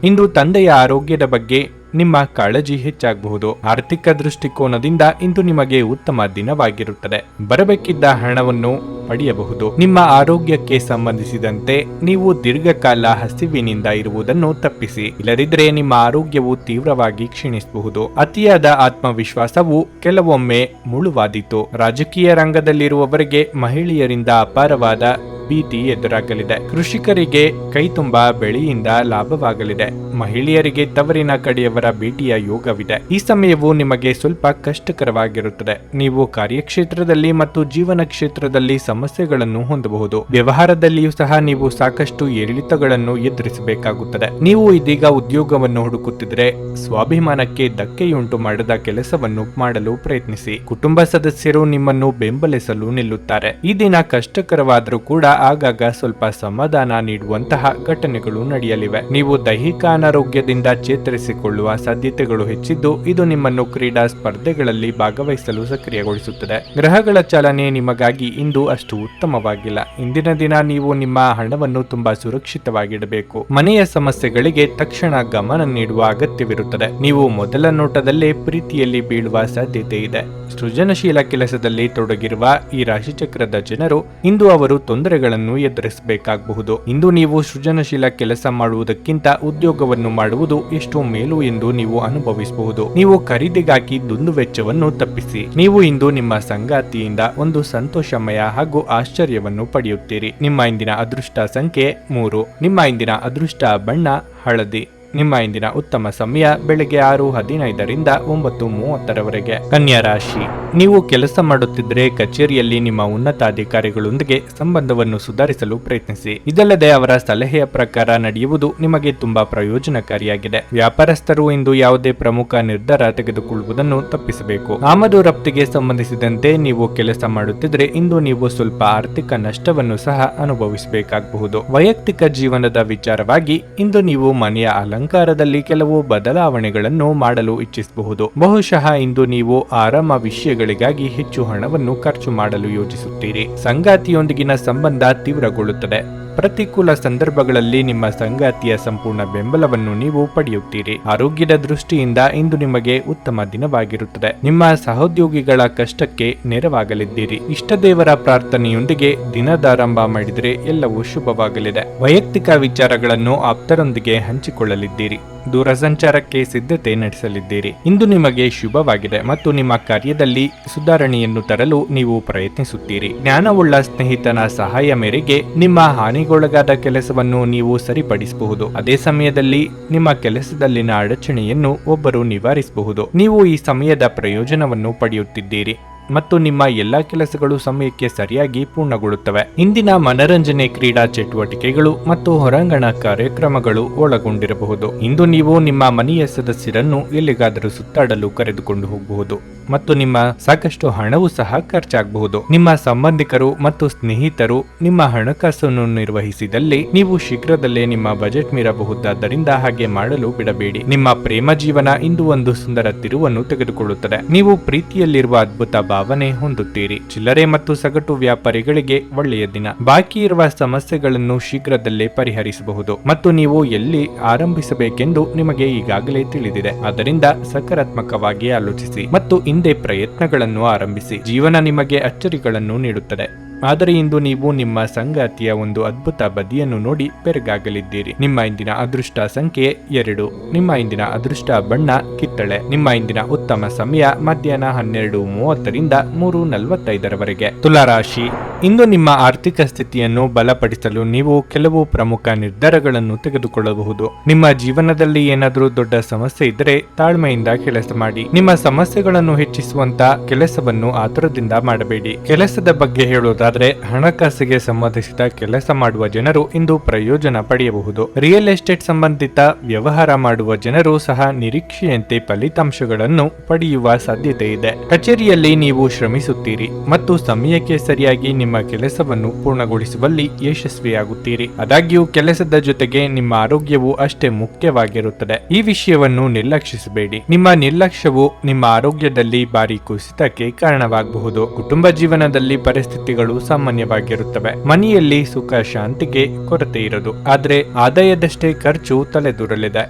ಇಂದು ತಂದೆಯ ಆರೋಗ್ಯದ ಬಗ್ಗೆ ನಿಮ್ಮ ಕಾಳಜಿ ಹೆಚ್ಚಾಗಬಹುದು. ಆರ್ಥಿಕ ದೃಷ್ಟಿಕೋನದಿಂದ ಇಂದು ನಿಮಗೆ ಉತ್ತಮ ದಿನವಾಗಿರುತ್ತದೆ. ಬರಬೇಕಿದ್ದ ಹಣವನ್ನು ಪಡೆಯಬಹುದು. ನಿಮ್ಮ ಆರೋಗ್ಯಕ್ಕೆ ಸಂಬಂಧಿಸಿದಂತೆ ನೀವು ದೀರ್ಘಕಾಲ ಹಸಿವಿನಿಂದ ಇರುವುದನ್ನು ತಪ್ಪಿಸಿ, ಇಲ್ಲದಿದ್ದರೆ ನಿಮ್ಮ ಆರೋಗ್ಯವು ತೀವ್ರವಾಗಿ ಕ್ಷೀಣಿಸಬಹುದು. ಅತಿಯಾದ ಆತ್ಮವಿಶ್ವಾಸವು ಕೆಲವೊಮ್ಮೆ ಮುಳುವಾದೀತು. ರಾಜಕೀಯ ರಂಗದಲ್ಲಿರುವವರಿಗೆ ಮಹಿಳೆಯರಿಂದ ಅಪಾರವಾದ ಭೀತಿ ಎದುರಾಗಲಿದೆ. ಕೃಷಿಕರಿಗೆ ಕೈತುಂಬಾ ಬೆಳೆಯಿಂದ ಲಾಭವಾಗಲಿದೆ. ಮಹಿಳೆಯರಿಗೆ ತವರಿನ ಕಡೆಯವರ ಭೇಟಿಯ ಯೋಗವಿದೆ. ಈ ಸಮಯವು ನಿಮಗೆ ಸ್ವಲ್ಪ ಕಷ್ಟಕರವಾಗಿರುತ್ತದೆ. ನೀವು ಕಾರ್ಯಕ್ಷೇತ್ರದಲ್ಲಿ ಮತ್ತು ಜೀವನ ಕ್ಷೇತ್ರದಲ್ಲಿ ಸಮಸ್ಯೆಗಳನ್ನು ಹೊಂದಬಹುದು. ವ್ಯವಹಾರದಲ್ಲಿಯೂ ಸಹ ನೀವು ಸಾಕಷ್ಟು ಏರಿಳಿತಗಳನ್ನು ಎದುರಿಸಬೇಕಾಗುತ್ತದೆ. ನೀವು ಇದೀಗ ಉದ್ಯೋಗವನ್ನು ಹುಡುಕುತ್ತಿದ್ದರೆ ಸ್ವಾಭಿಮಾನಕ್ಕೆ ಧಕ್ಕೆಯುಂಟು ಮಾಡದ ಕೆಲಸವನ್ನು ಮಾಡಲು ಪ್ರಯತ್ನಿಸಿ. ಕುಟುಂಬ ಸದಸ್ಯರು ನಿಮ್ಮನ್ನು ಬೆಂಬಲಿಸಲು ನಿಲ್ಲುತ್ತಾರೆ. ಈ ದಿನ ಕಷ್ಟಕರವಾದರೂ ಕೂಡ ಆಗಾಗ ಸ್ವಲ್ಪ ಸಮಾಧಾನ ನೀಡುವಂತಹ ಘಟನೆಗಳು ನಡೆಯಲಿವೆ. ನೀವು ದೈಹಿಕ ಅನಾರೋಗ್ಯದಿಂದ ಚೇತರಿಸಿಕೊಳ್ಳುವ ಸಾಧ್ಯತೆಗಳು ಹೆಚ್ಚಿದ್ದು, ಇದು ನಿಮ್ಮನ್ನು ಕ್ರೀಡಾ ಸ್ಪರ್ಧೆಗಳಲ್ಲಿ ಭಾಗವಹಿಸಲು ಸಕ್ರಿಯಗೊಳಿಸುತ್ತದೆ. ಗ್ರಹಗಳ ಚಾಲನೆ ನಿಮಗಾಗಿ ಇಂದು ಅಷ್ಟು ಉತ್ತಮವಾಗಿಲ್ಲ. ಇಂದಿನ ದಿನ ನೀವು ನಿಮ್ಮ ಹಣವನ್ನು ತುಂಬಾ ಸುರಕ್ಷಿತವಾಗಿಡಬೇಕು. ಮನೆಯ ಸಮಸ್ಯೆಗಳಿಗೆ ತಕ್ಷಣ ಗಮನ ನೀಡುವ ಅಗತ್ಯವಿರುತ್ತದೆ. ನೀವು ಮೊದಲ ನೋಟದಲ್ಲೇ ಪ್ರೀತಿಯಲ್ಲಿ ಬೀಳುವ ಸಾಧ್ಯತೆ ಇದೆ. ಸೃಜನಶೀಲ ಕೆಲಸದಲ್ಲಿ ತೊಡಗಿರುವ ಈ ರಾಶಿಚಕ್ರದ ಜನರು ಇಂದು ಅವರು ತೊಂದರೆಗಳನ್ನು ಎದುರಿಸಬೇಕಾಗಬಹುದು. ಇಂದು ನೀವು ಸೃಜನಶೀಲ ಕೆಲಸ ಮಾಡುವುದಕ್ಕಿಂತ ಉದ್ಯೋಗವನ್ನು ಮಾಡುವುದು ಎಷ್ಟೋ ಮೇಲು ಎಂದು ನೀವು ಅನುಭವಿಸಬಹುದು. ನೀವು ಖರೀದಿಗಾಗಿ ದುಂದುವೆಚ್ಚವನ್ನು ತಪ್ಪಿಸಿ. ನೀವು ಇಂದು ನಿಮ್ಮ ಸಂಗಾತಿಯಿಂದ ಒಂದು ಸಂತೋಷಮಯ ಹಾಗೂ ಆಶ್ಚರ್ಯವನ್ನು ಪಡೆಯುತ್ತೀರಿ. ನಿಮ್ಮ ಇಂದಿನ ಅದೃಷ್ಟ ಸಂಖ್ಯೆ 3. ನಿಮ್ಮ ಇಂದಿನ ಅದೃಷ್ಟ ಬಣ್ಣ ಹಳದಿ. ನಿಮ್ಮ ಇಂದಿನ ಉತ್ತಮ ಸಮಯ ಬೆಳಗ್ಗೆ 6:15ರಿಂದ 9:30ರವರೆಗೆ. ಕನ್ಯಾ ರಾಶಿ. ನೀವು ಕೆಲಸ ಮಾಡುತ್ತಿದ್ದರೆ ಕಚೇರಿಯಲ್ಲಿ ನಿಮ್ಮ ಉನ್ನತಾಧಿಕಾರಿಗಳೊಂದಿಗೆ ಸಂಬಂಧವನ್ನು ಸುಧಾರಿಸಲು ಪ್ರಯತ್ನಿಸಿ. ಇದಲ್ಲದೆ ಅವರ ಸಲಹೆಯ ಪ್ರಕಾರ ನಡೆಯುವುದು ನಿಮಗೆ ತುಂಬಾ ಪ್ರಯೋಜನಕಾರಿಯಾಗಿದೆ. ವ್ಯಾಪಾರಸ್ಥರು ಇಂದು ಯಾವುದೇ ಪ್ರಮುಖ ನಿರ್ಧಾರ ತೆಗೆದುಕೊಳ್ಳುವುದನ್ನು ತಪ್ಪಿಸಬೇಕು. ಆಮದು ರಫ್ತಿಗೆ ಸಂಬಂಧಿಸಿದಂತೆ ನೀವು ಕೆಲಸ ಮಾಡುತ್ತಿದ್ದರೆ ಇಂದು ನೀವು ಸ್ವಲ್ಪ ಆರ್ಥಿಕ ನಷ್ಟವನ್ನು ಸಹ ಅನುಭವಿಸಬೇಕಾಗಬಹುದು. ವೈಯಕ್ತಿಕ ಜೀವನದ ವಿಚಾರವಾಗಿ ಇಂದು ನೀವು ಮನೆಯ ಅಲಂಕಾರದಲ್ಲಿ ಕೆಲವು ಬದಲಾವಣೆಗಳನ್ನು ಮಾಡಲು ಇಚ್ಛಿಸಬಹುದು. ಬಹುಶಃ ಇಂದು ನೀವು ಆರಾಮ ವಿಷಯಗಳಿಗಾಗಿ ಹೆಚ್ಚು ಹಣವನ್ನು ಖರ್ಚು ಮಾಡಲು ಯೋಜಿಸುತ್ತೀರಿ. ಸಂಗಾತಿಯೊಂದಿಗಿನ ಸಂಬಂಧ ತೀವ್ರಗೊಳ್ಳುತ್ತದೆ. ಪ್ರತಿಕೂಲ ಸಂದರ್ಭಗಳಲ್ಲಿ ನಿಮ್ಮ ಸಂಗಾತಿಯ ಸಂಪೂರ್ಣ ಬೆಂಬಲವನ್ನು ನೀವು ಪಡೆಯುತ್ತೀರಿ. ಆರೋಗ್ಯದ ದೃಷ್ಟಿಯಿಂದ ಇಂದು ನಿಮಗೆ ಉತ್ತಮ ದಿನವಾಗಿರುತ್ತದೆ. ನಿಮ್ಮ ಸಹೋದ್ಯೋಗಿಗಳ ಕಷ್ಟಕ್ಕೆ ನೆರವಾಗಲಿದ್ದೀರಿ. ಇಷ್ಟದೇವರ ಪ್ರಾರ್ಥನೆಯೊಂದಿಗೆ ದಿನದಾರಂಭ ಮಾಡಿದರೆ ಎಲ್ಲವೂ ಶುಭವಾಗಲಿದೆ. ವೈಯಕ್ತಿಕ ವಿಚಾರಗಳನ್ನು ಆಪ್ತರೊಂದಿಗೆ ಹಂಚಿಕೊಳ್ಳಲಿದ್ದೀರಿ. ದೂರಸಂಚಾರಕ್ಕೆ ಸಿದ್ಧತೆ ನಡೆಸಲಿದ್ದೀರಿ. ಇಂದು ನಿಮಗೆ ಶುಭವಾಗಿದೆ ಮತ್ತು ನಿಮ್ಮ ಕಾರ್ಯದಲ್ಲಿ ಸುಧಾರಣೆಯನ್ನು ತರಲು ನೀವು ಪ್ರಯತ್ನಿಸುತ್ತೀರಿ. ಜ್ಞಾನವುಳ್ಳ ಸ್ನೇಹಿತನ ಸಹಾಯ ಮೇರೆಗೆ ನಿಮ್ಮ ಹಾನಿಗೊಳಗಾದ ಕೆಲಸವನ್ನು ನೀವು ಸರಿಪಡಿಸಬಹುದು. ಅದೇ ಸಮಯದಲ್ಲಿ ನಿಮ್ಮ ಕೆಲಸದಲ್ಲಿನ ಅಡಚಣೆಯನ್ನು ಒಬ್ಬರು ನಿವಾರಿಸಬಹುದು. ನೀವು ಈ ಸಮಯದ ಪ್ರಯೋಜನವನ್ನು ಪಡೆಯುತ್ತಿದ್ದೀರಿ ಮತ್ತು ನಿಮ್ಮ ಎಲ್ಲಾ ಕೆಲಸಗಳು ಸಮಯಕ್ಕೆ ಸರಿಯಾಗಿ ಪೂರ್ಣಗೊಳ್ಳುತ್ತವೆ. ಇಂದಿನ ಮನರಂಜನೆ, ಕ್ರೀಡಾ ಚಟುವಟಿಕೆಗಳು ಮತ್ತು ಹೊರಾಂಗಣ ಕಾರ್ಯಕ್ರಮಗಳು ಒಳಗೊಂಡಿರಬಹುದು. ಇಂದು ನೀವು ನಿಮ್ಮ ಮನೆಯ ಸದಸ್ಯರನ್ನು ಎಲ್ಲಿಗಾದರೂ ಸುತ್ತಾಡಲು ಕರೆದುಕೊಂಡು ಹೋಗಬಹುದು ಮತ್ತು ನಿಮ್ಮ ಸಾಕಷ್ಟು ಹಣವೂ ಸಹ ಖರ್ಚಾಗಬಹುದು. ನಿಮ್ಮ ಸಂಬಂಧಿಕರು ಮತ್ತು ಸ್ನೇಹಿತರು ನಿಮ್ಮ ಹಣಕಾಸನ್ನು ನಿರ್ವಹಿಸಿದಲ್ಲಿ ನೀವು ಶೀಘ್ರದಲ್ಲೇ ನಿಮ್ಮ ಬಜೆಟ್ ಮೀರಬಹುದಾದ್ದರಿಂದ ಹಾಗೆ ಮಾಡಲು ಬಿಡಬೇಡಿ. ನಿಮ್ಮ ಪ್ರೇಮ ಜೀವನ ಇಂದು ಒಂದು ಸುಂದರ ತಿರುವನ್ನು ತೆಗೆದುಕೊಳ್ಳುತ್ತದೆ. ನೀವು ಪ್ರೀತಿಯಲ್ಲಿರುವ ಅದ್ಭುತ ಭಾವನೆ ಹೊಂದುತ್ತೀರಿ. ಚಿಲ್ಲರೆ ಮತ್ತು ಸಗಟು ವ್ಯಾಪಾರಿಗಳಿಗೆ ಒಳ್ಳೆಯ ದಿನ. ಬಾಕಿ ಇರುವ ಸಮಸ್ಯೆಗಳನ್ನು ಶೀಘ್ರದಲ್ಲೇ ಪರಿಹರಿಸಬಹುದು ಮತ್ತು ನೀವು ಎಲ್ಲಿ ಆರಂಭಿಸಬೇಕೆಂದು ನಿಮಗೆ ಈಗಾಗಲೇ ತಿಳಿದಿದೆ. ಆದ್ದರಿಂದ ಸಕಾರಾತ್ಮಕವಾಗಿ ಆಲೋಚಿಸಿ ಮತ್ತು ಹಿಂದೆ ಪ್ರಯತ್ನಗಳನ್ನು ಆರಂಭಿಸಿ. ಜೀವನ ನಿಮಗೆ ಅಚ್ಚರಿಗಳನ್ನು ನೀಡುತ್ತದೆ. ಆದರೆ ಇಂದು ನೀವು ನಿಮ್ಮ ಸಂಗಾತಿಯ ಒಂದು ಅದ್ಭುತ ಬದಿಯನ್ನು ನೋಡಿ ಬೆರಗಾಗಲಿದ್ದೀರಿ. ನಿಮ್ಮ ಇಂದಿನ ಅದೃಷ್ಟ ಸಂಖ್ಯೆ 2. ನಿಮ್ಮ ಇಂದಿನ ಅದೃಷ್ಟ ಬಣ್ಣ ಕಿತ್ತಳೆ. ನಿಮ್ಮ ಇಂದಿನ ಉತ್ತಮ ಸಮಯ ಮಧ್ಯಾಹ್ನ 12:30ರಿಂದ 3:45ರವರೆಗೆ. ತುಲಾರಾಶಿ. ಇಂದು ನಿಮ್ಮ ಆರ್ಥಿಕ ಸ್ಥಿತಿಯನ್ನು ಬಲಪಡಿಸಲು ನೀವು ಕೆಲವು ಪ್ರಮುಖ ನಿರ್ಧಾರಗಳನ್ನು ತೆಗೆದುಕೊಳ್ಳಬಹುದು. ನಿಮ್ಮ ಜೀವನದಲ್ಲಿ ಏನಾದರೂ ದೊಡ್ಡ ಸಮಸ್ಯೆ ಇದ್ದರೆ ತಾಳ್ಮೆಯಿಂದ ಕೆಲಸ ಮಾಡಿ. ನಿಮ್ಮ ಸಮಸ್ಯೆಗಳನ್ನು ಹೆಚ್ಚಿಸುವಂತ ಕೆಲಸವನ್ನು ಆತುರದಿಂದ ಮಾಡಬೇಡಿ. ಕೆಲಸದ ಬಗ್ಗೆ ಹೇಳೋದಾದ್ರೆ ಹಣಕಾಸಿಗೆ ಸಂಬಂಧಿಸಿದ ಕೆಲಸ ಮಾಡುವ ಜನರು ಇಂದು ಪ್ರಯೋಜನ ಪಡೆಯಬಹುದು. ರಿಯಲ್ ಎಸ್ಟೇಟ್ ಸಂಬಂಧಿತ ವ್ಯವಹಾರ ಮಾಡುವ ಜನರು ಸಹ ನಿರೀಕ್ಷೆಯಂತೆ ಫಲಿತಾಂಶಗಳನ್ನು ಪಡೆಯುವ ಸಾಧ್ಯತೆ ಇದೆ. ಕಚೇರಿಯಲ್ಲಿ ನೀವು ಶ್ರಮಿಸುತ್ತೀರಿ ಮತ್ತು ಸಮಯಕ್ಕೆ ಸರಿಯಾಗಿ ನಿಮ್ಮ ಕೆಲಸವನ್ನು ಪೂರ್ಣಗೊಳಿಸುವಲ್ಲಿ ಯಶಸ್ವಿಯಾಗುತ್ತೀರಿ. ಆದಾಗ್ಯೂ ಕೆಲಸದ ಜೊತೆಗೆ ನಿಮ್ಮ ಆರೋಗ್ಯವು ಅಷ್ಟೇ ಮುಖ್ಯವಾಗಿರುತ್ತದೆ. ಈ ವಿಷಯವನ್ನು ನಿರ್ಲಕ್ಷಿಸಬೇಡಿ. ನಿಮ್ಮ ನಿರ್ಲಕ್ಷ್ಯವು ನಿಮ್ಮ ಆರೋಗ್ಯದಲ್ಲಿ ಭಾರಿ ಕುಸಿತಕ್ಕೆ ಕಾರಣವಾಗಬಹುದು. ಕುಟುಂಬ ಜೀವನದಲ್ಲಿ ಪರಿಸ್ಥಿತಿಗಳು ಸಮಸ್ಯೆಗಳು ಸಾಮಾನ್ಯವಾಗಿರುತ್ತವೆ. ಮನೆಯಲ್ಲಿ ಸುಖ ಶಾಂತಿಗೆ ಕೊರತೆ ಇರದು, ಆದ್ರೆ ಆದಾಯದಷ್ಟೇ ಖರ್ಚು ತಲೆದೂರಲಿದೆ.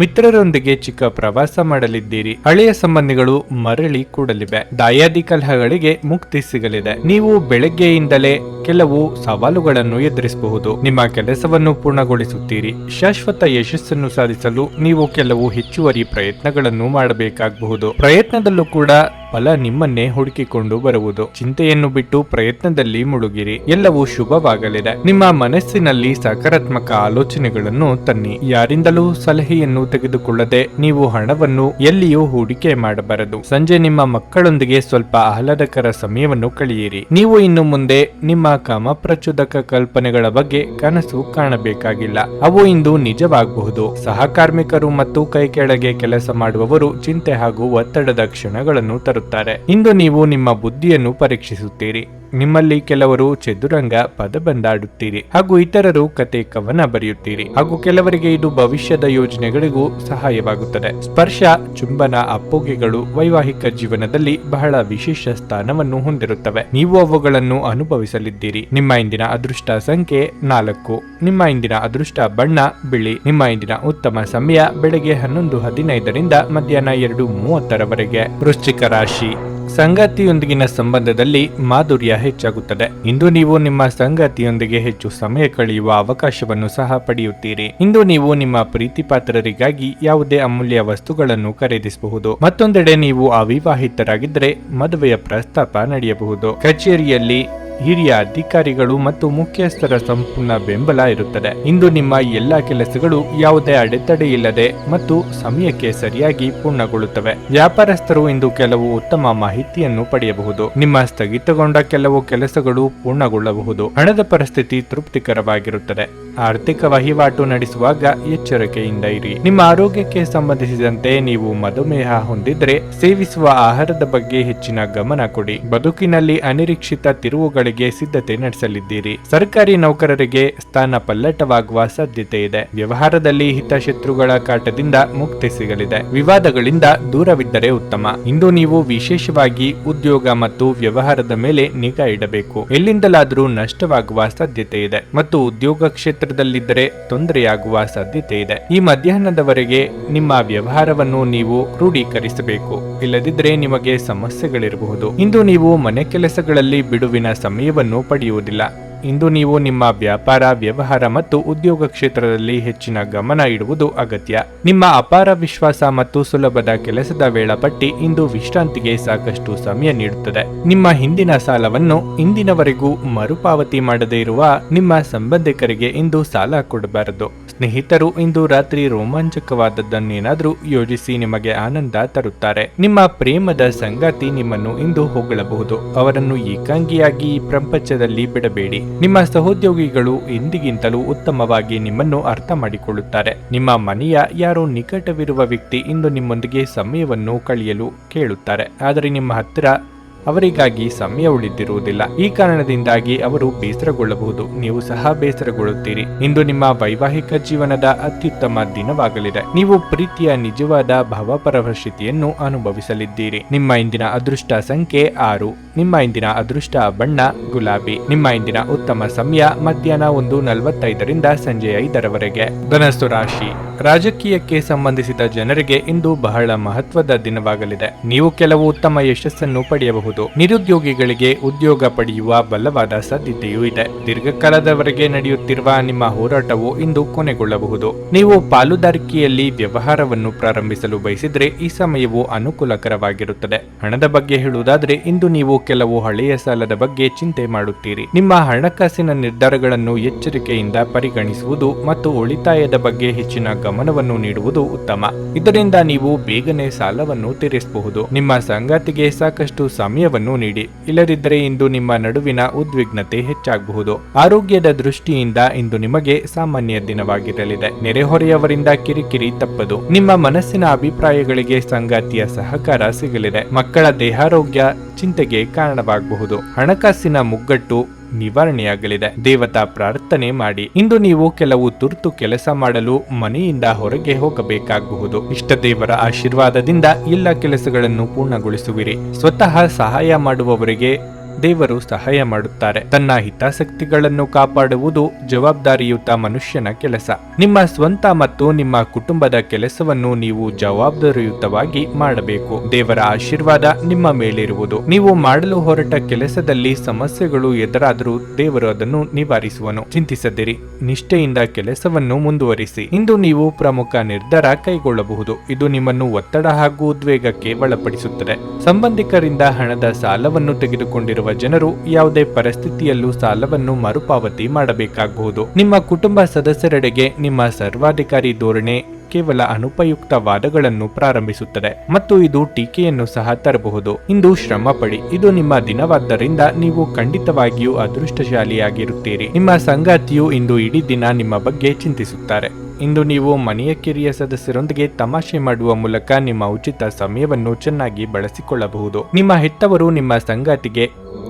ಮಿತ್ರರೊಂದಿಗೆ ಚಿಕ್ಕ ಪ್ರವಾಸ ಮಾಡಲಿದ್ದೀರಿ. ಹಳೆಯ ಸಂಬಂಧಿಗಳು ಮರಳಿ ಕೂಡಲಿವೆ. ದಾಯಾದಿ ಕಲಹಗಳಿಗೆ ಮುಕ್ತಿ ಸಿಗಲಿದೆ. ನೀವು ಬೆಳಗ್ಗೆಯಿಂದಲೇ ಕೆಲವು ಸವಾಲುಗಳನ್ನು ಎದುರಿಸಬಹುದು. ನಿಮ್ಮ ಕೆಲಸವನ್ನು ಪೂರ್ಣಗೊಳಿಸುತ್ತೀರಿ. ಶಾಶ್ವತ ಯಶಸ್ಸನ್ನು ಸಾಧಿಸಲು ನೀವು ಕೆಲವು ಹೆಚ್ಚುವರಿ ಪ್ರಯತ್ನಗಳನ್ನು ಮಾಡಬೇಕಾಗಬಹುದು. ಪ್ರಯತ್ನದಲ್ಲೂ ಕೂಡ ಫಲ ನಿಮ್ಮನ್ನೇ ಹುಡುಕಿಕೊಂಡು ಬರುವುದು. ಚಿಂತೆಯನ್ನು ಬಿಟ್ಟು ಪ್ರಯತ್ನದಲ್ಲಿ ಮುಳುಗಿರಿ. ಎಲ್ಲವೂ ಶುಭವಾಗಲಿದೆ. ನಿಮ್ಮ ಮನಸ್ಸಿನಲ್ಲಿ ಸಕಾರಾತ್ಮಕ ಆಲೋಚನೆಗಳನ್ನು ತನ್ನಿ. ಯಾರಿಂದಲೂ ಸಲಹೆಯನ್ನು ತೆಗೆದುಕೊಳ್ಳದೆ ನೀವು ಹಣವನ್ನು ಎಲ್ಲಿಯೂ ಹೂಡಿಕೆ ಮಾಡಬಾರದು. ಸಂಜೆ ನಿಮ್ಮ ಮಕ್ಕಳೊಂದಿಗೆ ಸ್ವಲ್ಪ ಆಹ್ಲಾದಕರ ಸಮಯವನ್ನು ಕಳೆಯಿರಿ. ನೀವು ಇನ್ನು ಮುಂದೆ ನಿಮ್ಮ ಕಾಮಪ್ರಚೋದಕ ಕಲ್ಪನೆಗಳ ಬಗ್ಗೆ ಕನಸು ಕಾಣಬೇಕಾಗಿಲ್ಲ. ಅವು ಇಂದು ನಿಜವಾಗಬಹುದು. ಸಹಕಾರ್ಮಿಕರು ಮತ್ತು ಕೈಕೆಳಗೆ ಕೆಲಸ ಮಾಡುವವರು ಚಿಂತೆ ಹಾಗೂ ಒತ್ತಡದ ಕ್ಷಣಗಳನ್ನು ತರುತ್ತಾರೆ. ಇಂದು ನೀವು ನಿಮ್ಮ ಬುದ್ಧಿಯನ್ನು ಪರೀಕ್ಷಿಸುತ್ತೀರಿ. ನಿಮ್ಮಲ್ಲಿ ಕೆಲವರು ಚದುರಂಗ ಪದಬಂದಾಡುತ್ತೀರಿ ಹಾಗೂ ಇತರರು ಕತೆ ಕವನ ಬರೆಯುತ್ತೀರಿ ಹಾಗೂ ಕೆಲವರಿಗೆ ಇದು ಭವಿಷ್ಯದ ಯೋಜನೆಗಳಿಗೂ ಸಹಾಯವಾಗುತ್ತದೆ. ಸ್ಪರ್ಶ, ಚುಂಬನ, ಅಪ್ಪುಗೆಗಳು ವೈವಾಹಿಕ ಜೀವನದಲ್ಲಿ ಬಹಳ ವಿಶೇಷ ಸ್ಥಾನವನ್ನು ಹೊಂದಿರುತ್ತವೆ. ನೀವು ಅವುಗಳನ್ನು ಅನುಭವಿಸಲಿದ್ದೀರಿ. ನಿಮ್ಮ ಇಂದಿನ ಅದೃಷ್ಟ ಸಂಖ್ಯೆ 4. ನಿಮ್ಮ ಇಂದಿನ ಅದೃಷ್ಟ ಬಣ್ಣ ಬಿಳಿ. ನಿಮ್ಮ ಇಂದಿನ ಉತ್ತಮ ಸಮಯ ಬೆಳಗ್ಗೆ 11:15ರಿಂದ ಮಧ್ಯಾಹ್ನ 2:30ರವರೆಗೆ. ವೃಶ್ಚಿಕ ರಾಶಿ. ಸಂಗಾತಿಯೊಂದಿಗಿನ ಸಂಬಂಧದಲ್ಲಿ ಮಾಧುರ್ಯ ಹೆಚ್ಚಾಗುತ್ತದೆ. ಇಂದು ನೀವು ನಿಮ್ಮ ಸಂಗಾತಿಯೊಂದಿಗೆ ಹೆಚ್ಚು ಸಮಯ ಕಳೆಯುವ ಅವಕಾಶವನ್ನು ಸಹ ಪಡೆಯುತ್ತೀರಿ. ಇಂದು ನೀವು ನಿಮ್ಮ ಪ್ರೀತಿ ಪಾತ್ರರಿಗಾಗಿ ಯಾವುದೇ ಅಮೂಲ್ಯ ವಸ್ತುಗಳನ್ನು ಖರೀದಿಸಬಹುದು. ಮತ್ತೊಂದೆಡೆ ನೀವು ಅವಿವಾಹಿತರಾಗಿದ್ದರೆ ಮದುವೆಯ ಪ್ರಸ್ತಾಪ ನಡೆಯಬಹುದು. ಕಚೇರಿಯಲ್ಲಿ ಹಿರಿಯ ಅಧಿಕಾರಿಗಳು ಮತ್ತು ಮುಖ್ಯಸ್ಥರ ಸಂಪೂರ್ಣ ಬೆಂಬಲ ಇರುತ್ತದೆ. ಇಂದು ನಿಮ್ಮ ಎಲ್ಲಾ ಕೆಲಸಗಳು ಯಾವುದೇ ಅಡೆತಡೆ ಇಲ್ಲದೆ ಮತ್ತು ಸಮಯಕ್ಕೆ ಸರಿಯಾಗಿ ಪೂರ್ಣಗೊಳ್ಳುತ್ತವೆ. ವ್ಯಾಪಾರಸ್ಥರು ಇಂದು ಕೆಲವು ಉತ್ತಮ ಮಾಹಿತಿಯನ್ನು ಪಡೆಯಬಹುದು. ನಿಮ್ಮ ಸ್ಥಗಿತಗೊಂಡ ಕೆಲವು ಕೆಲಸಗಳು ಪೂರ್ಣಗೊಳ್ಳಬಹುದು. ಹಣದ ಪರಿಸ್ಥಿತಿ ತೃಪ್ತಿಕರವಾಗಿರುತ್ತದೆ. ಆರ್ಥಿಕ ವಹಿವಾಟು ನಡೆಸುವಾಗ ಎಚ್ಚರಿಕೆಯಿಂದ ಇರಿ. ನಿಮ್ಮ ಆರೋಗ್ಯಕ್ಕೆ ಸಂಬಂಧಿಸಿದಂತೆ ನೀವು ಮಧುಮೇಹ ಹೊಂದಿದ್ರೆ ಸೇವಿಸುವ ಆಹಾರದ ಬಗ್ಗೆ ಹೆಚ್ಚಿನ ಗಮನ ಕೊಡಿ. ಬದುಕಿನಲ್ಲಿ ಅನಿರೀಕ್ಷಿತ ತಿರುವುಗಳಿಗೆ ಸಿದ್ಧತೆ ನಡೆಸಲಿದ್ದೀರಿ. ಸರ್ಕಾರಿ ನೌಕರರಿಗೆ ಸ್ಥಾನ ಪಲ್ಲಟವಾಗುವ ಸಾಧ್ಯತೆ ಇದೆ. ವ್ಯವಹಾರದಲ್ಲಿ ಹಿತಶತ್ರುಗಳ ಕಾಟದಿಂದ ಮುಕ್ತಿ ಸಿಗಲಿದೆ. ವಿವಾದಗಳಿಂದ ದೂರವಿದ್ದರೆ ಉತ್ತಮ. ಇಂದು ನೀವು ವಿಶೇಷವಾಗಿ ಉದ್ಯೋಗ ಮತ್ತು ವ್ಯವಹಾರದ ಮೇಲೆ ನಿಗಾ ಇಡಬೇಕು. ಎಲ್ಲಿಂದಲಾದರೂ ನಷ್ಟವಾಗುವ ಸಾಧ್ಯತೆ ಇದೆ ಮತ್ತು ಉದ್ಯೋಗ ಕ್ಷೇತ್ರದಲ್ಲಿದ್ದರೆ ತೊಂದರೆಯಾಗುವ ಸಾಧ್ಯತೆ ಇದೆ. ಈ ಮಧ್ಯಾಹ್ನದವರೆಗೆ ನಿಮ್ಮ ವ್ಯವಹಾರವನ್ನು ನೀವು ಕ್ರೋಢೀಕರಿಸಬೇಕು, ಇಲ್ಲದಿದ್ದರೆ ನಿಮಗೆ ಸಮಸ್ಯೆಗಳಿರಬಹುದು. ಇಂದು ನೀವು ಮನೆ ಕೆಲಸಗಳಲ್ಲಿ ಬಿಡುವಿನ ಸಮಯವನ್ನು ಪಡೆಯುವುದಿಲ್ಲ. ಇಂದು ನೀವು ನಿಮ್ಮ ವ್ಯಾಪಾರ, ವ್ಯವಹಾರ ಮತ್ತು ಉದ್ಯೋಗ ಕ್ಷೇತ್ರದಲ್ಲಿ ಹೆಚ್ಚಿನ ಗಮನ ಇಡುವುದು ಅಗತ್ಯ. ನಿಮ್ಮ ಅಪಾರ ವಿಶ್ವಾಸ ಮತ್ತು ಸುಲಭದ ಕೆಲಸದ ವೇಳಾಪಟ್ಟಿ ಇಂದು ವಿಶ್ರಾಂತಿಗೆ ಸಾಕಷ್ಟು ಸಮಯ ನೀಡುತ್ತದೆ. ನಿಮ್ಮ ಹಿಂದಿನ ಸಾಲವನ್ನು ಇಂದಿನವರೆಗೂ ಮರುಪಾವತಿ ಮಾಡದೇ ಇರುವ ನಿಮ್ಮ ಸಂಬಂಧಿಕರಿಗೆ ಇಂದು ಸಾಲ ಕೊಡಬಾರದು. ಸ್ನೇಹಿತರು ಇಂದು ರಾತ್ರಿ ರೋಮಾಂಚಕವಾದದ್ದನ್ನೇನಾದರೂ ಯೋಜಿಸಿ ನಿಮಗೆ ಆನಂದ ತರುತ್ತಾರೆ. ನಿಮ್ಮ ಪ್ರೇಮದ ಸಂಗಾತಿ ನಿಮ್ಮನ್ನು ಇಂದು ಹೊಗಳಬಹುದು. ಅವರನ್ನು ಏಕಾಂಗಿಯಾಗಿ ಈ ಪ್ರಪಂಚದಲ್ಲಿ ಬಿಡಬೇಡಿ. ನಿಮ್ಮ ಸಹೋದ್ಯೋಗಿಗಳು ಎಂದಿಗಿಂತಲೂ ಉತ್ತಮವಾಗಿ ನಿಮ್ಮನ್ನು ಅರ್ಥ ಮಾಡಿಕೊಳ್ಳುತ್ತಾರೆ. ನಿಮ್ಮ ಮನೆಯ ಯಾರೋ ನಿಕಟವಿರುವ ವ್ಯಕ್ತಿ ಇಂದು ನಿಮ್ಮೊಂದಿಗೆ ಸಮಯವನ್ನು ಕಳೆಯಲು ಕೇಳುತ್ತಾರೆ, ಆದರೆ ನಿಮ್ಮ ಹತ್ತಿರ ಅವರಿಗಾಗಿ ಸಮಯ ಉಳಿದಿರುವುದಿಲ್ಲ. ಈ ಕಾರಣದಿಂದಾಗಿ ಅವರು ಬೇಸರಗೊಳ್ಳಬಹುದು. ನೀವು ಸಹ ಬೇಸರಗೊಳ್ಳುತ್ತೀರಿ. ಇಂದು ನಿಮ್ಮ ವೈವಾಹಿಕ ಜೀವನದ ಅತ್ಯುತ್ತಮ ದಿನವಾಗಲಿದೆ. ನೀವು ಪ್ರೀತಿಯ ನಿಜವಾದ ಭಾವಪರವಶತೆಯನ್ನು ಅನುಭವಿಸಲಿದ್ದೀರಿ. ನಿಮ್ಮ ಇಂದಿನ ಅದೃಷ್ಟ ಸಂಖ್ಯೆ 6. ನಿಮ್ಮ ಇಂದಿನ ಅದೃಷ್ಟ ಬಣ್ಣ ಗುಲಾಬಿ. ನಿಮ್ಮ ಇಂದಿನ ಉತ್ತಮ ಸಮಯ ಮಧ್ಯಾಹ್ನ 1:45ರಿಂದ ಸಂಜೆ 5ರವರೆಗೆ. ಧನಸ್ಸು ರಾಶಿ. ರಾಜಕೀಯಕ್ಕೆ ಸಂಬಂಧಿಸಿದ ಜನರಿಗೆ ಇಂದು ಬಹಳ ಮಹತ್ವದ ದಿನವಾಗಲಿದೆ. ನೀವು ಕೆಲವು ಉತ್ತಮ ಯಶಸ್ಸನ್ನು ಪಡೆಯಬಹುದು. ನಿರುದ್ಯೋಗಿಗಳಿಗೆ ಉದ್ಯೋಗ ಪಡೆಯುವ ಬಲವಾದ ಸಾಧ್ಯತೆಯೂ ಇದೆ. ದೀರ್ಘಕಾಲದವರೆಗೆ ನಡೆಯುತ್ತಿರುವ ನಿಮ್ಮ ಹೋರಾಟವು ಇಂದು ಕೊನೆಗೊಳ್ಳಬಹುದು. ನೀವು ಪಾಲುದಾರಿಕೆಯಲ್ಲಿ ವ್ಯವಹಾರವನ್ನು ಪ್ರಾರಂಭಿಸಲು ಬಯಸಿದ್ರೆ ಈ ಸಮಯವು ಅನುಕೂಲಕರವಾಗಿರುತ್ತದೆ. ಹಣದ ಬಗ್ಗೆ ಹೇಳುವುದಾದ್ರೆ ಇಂದು ನೀವು ಕೆಲವು ಹಳೆಯ ಸಾಲದ ಬಗ್ಗೆ ಚಿಂತೆ ಮಾಡುತ್ತೀರಿ. ನಿಮ್ಮ ಹಣಕಾಸಿನ ನಿರ್ಧಾರಗಳನ್ನು ಎಚ್ಚರಿಕೆಯಿಂದ ಪರಿಗಣಿಸುವುದು ಮತ್ತು ಉಳಿತಾಯದ ಬಗ್ಗೆ ಹೆಚ್ಚಿನ ಗಮನವನ್ನು ನೀಡುವುದು ಉತ್ತಮ. ಇದರಿಂದ ನೀವು ಬೇಗನೆ ಸಾಲವನ್ನು ತೀರಿಸಬಹುದು. ನಿಮ್ಮ ಸಂಗಾತಿಗೆ ಸಾಕಷ್ಟು ಸಮಯವನ್ನು ನೀಡಿ, ಇಲ್ಲದಿದ್ದರೆ ಇಂದು ನಿಮ್ಮ ನಡುವಿನ ಉದ್ವಿಗ್ನತೆ ಹೆಚ್ಚಾಗಬಹುದು. ಆರೋಗ್ಯದ ದೃಷ್ಟಿಯಿಂದ ಇಂದು ನಿಮಗೆ ಸಾಮಾನ್ಯ ದಿನವಾಗಿರಲಿದೆ. ನೆರೆಹೊರೆಯವರಿಂದ ಕಿರಿಕಿರಿ ತಪ್ಪದು. ನಿಮ್ಮ ಮನಸ್ಸಿನ ಅಭಿಪ್ರಾಯಗಳಿಗೆ ಸಂಗಾತಿಯ ಸಹಕಾರ ಸಿಗಲಿದೆ. ಮಕ್ಕಳ ದೇಹಾರೋಗ್ಯ ಚಿಂತೆಗೆ ಕಾರಣವಾಗಬಹುದು. ಹಣಕಾಸಿನ ಮುಗ್ಗಟ್ಟು ನಿವಾರಣೆಯಾಗಲಿದೆ. ದೇವತಾ ಪ್ರಾರ್ಥನೆ ಮಾಡಿ. ಇಂದು ನೀವು ಕೆಲವು ತುರ್ತು ಕೆಲಸ ಮಾಡಲು ಮನೆಯಿಂದ ಹೊರಗೆ ಹೋಗಬೇಕಾಗಬಹುದು. ಇಷ್ಟ ದೇವರ ಆಶೀರ್ವಾದದಿಂದ ಎಲ್ಲ ಕೆಲಸಗಳನ್ನು ಪೂರ್ಣಗೊಳಿಸುವಿರಿ. ಸ್ವತಃ ಸಹಾಯ ಮಾಡುವವರಿಗೆ ದೇವರು ಸಹಾಯ ಮಾಡುತ್ತಾರೆ. ತನ್ನ ಹಿತಾಸಕ್ತಿಗಳನ್ನು ಕಾಪಾಡುವುದು ಜವಾಬ್ದಾರಿಯುತ ಮನುಷ್ಯನ ಕೆಲಸ. ನಿಮ್ಮ ಸ್ವಂತ ಮತ್ತು ನಿಮ್ಮ ಕುಟುಂಬದ ಕೆಲಸವನ್ನು ನೀವು ಜವಾಬ್ದಾರಿಯುತವಾಗಿ ಮಾಡಬೇಕು. ದೇವರ ಆಶೀರ್ವಾದ ನಿಮ್ಮ ಮೇಲಿರುವುದು. ನೀವು ಮಾಡಲು ಹೊರಟ ಕೆಲಸದಲ್ಲಿ ಸಮಸ್ಯೆಗಳು ಎದುರಾದರೂ ದೇವರು ಅದನ್ನು ನಿವಾರಿಸುವನು. ಚಿಂತಿಸದಿರಿ, ನಿಷ್ಠೆಯಿಂದ ಕೆಲಸವನ್ನು ಮುಂದುವರಿಸಿ. ಇಂದು ನೀವು ಪ್ರಮುಖ ನಿರ್ಧಾರ ಕೈಗೊಳ್ಳಬಹುದು. ಇದು ನಿಮ್ಮನ್ನು ಒತ್ತಡ ಹಾಗೂ ಉದ್ವೇಗಕ್ಕೆ ಒಳಪಡಿಸುತ್ತದೆ. ಸಂಬಂಧಿಕರಿಂದ ಹಣದ ಸಾಲವನ್ನು ತೆಗೆದುಕೊಂಡಿರುವ ಜನರು ಯಾವುದೇ ಪರಿಸ್ಥಿತಿಯಲ್ಲೂ ಸಾಲವನ್ನು ಮರುಪಾವತಿ ಮಾಡಬೇಕಾಗಬಹುದು. ನಿಮ್ಮ ಕುಟುಂಬ ಸದಸ್ಯರೆಡೆಗೆ ನಿಮ್ಮ ಸರ್ವಾಧಿಕಾರಿ ಧೋರಣೆ ಕೇವಲ ಅನುಪಯುಕ್ತ ವಾದಗಳನ್ನು ಪ್ರಾರಂಭಿಸುತ್ತದೆ ಮತ್ತು ಇದು ಟೀಕೆಯನ್ನು ಸಹ ತರಬಹುದು. ಇಂದು ಶ್ರಮ ಪಡಿ. ಇದು ನಿಮ್ಮ ದಿನವಾದ್ದರಿಂದ ನೀವು ಖಂಡಿತವಾಗಿಯೂ ಅದೃಷ್ಟಶಾಲಿಯಾಗಿರುತ್ತೀರಿ. ನಿಮ್ಮ ಸಂಗಾತಿಯು ಇಂದು ಇಡೀ ದಿನ ನಿಮ್ಮ ಬಗ್ಗೆ ಚಿಂತಿಸುತ್ತಾರೆ. ಇಂದು ನೀವು ಮನೆಯ ಕಿರಿಯ ಸದಸ್ಯರೊಂದಿಗೆ ತಮಾಷೆ ಮಾಡುವ ಮೂಲಕ ನಿಮ್ಮ ಉಚಿತ ಸಮಯವನ್ನು ಚೆನ್ನಾಗಿ ಬಳಸಿಕೊಳ್ಳಬಹುದು. ನಿಮ್ಮ ಹೆತ್ತವರು ನಿಮ್ಮ ಸಂಗಾತಿಗೆ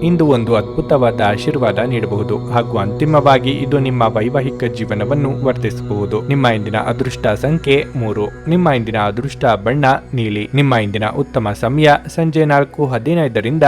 ಇಂದು ಒಂದು ಅದ್ಭುತವಾದ ಆಶೀರ್ವಾದ ನೀಡಬಹುದು ಹಾಗೂ ಅಂತಿಮವಾಗಿ ಇದು ನಿಮ್ಮ ವೈವಾಹಿಕ ಜೀವನವನ್ನು ವರ್ಧಿಸಬಹುದು. ನಿಮ್ಮ ಇಂದಿನ ಅದೃಷ್ಟ ಸಂಖ್ಯೆ 3. ನಿಮ್ಮ ಇಂದಿನ ಅದೃಷ್ಟ ಬಣ್ಣ ನೀಲಿ. ನಿಮ್ಮ ಇಂದಿನ ಉತ್ತಮ ಸಮಯ ಸಂಜೆ 4:15ರಿಂದ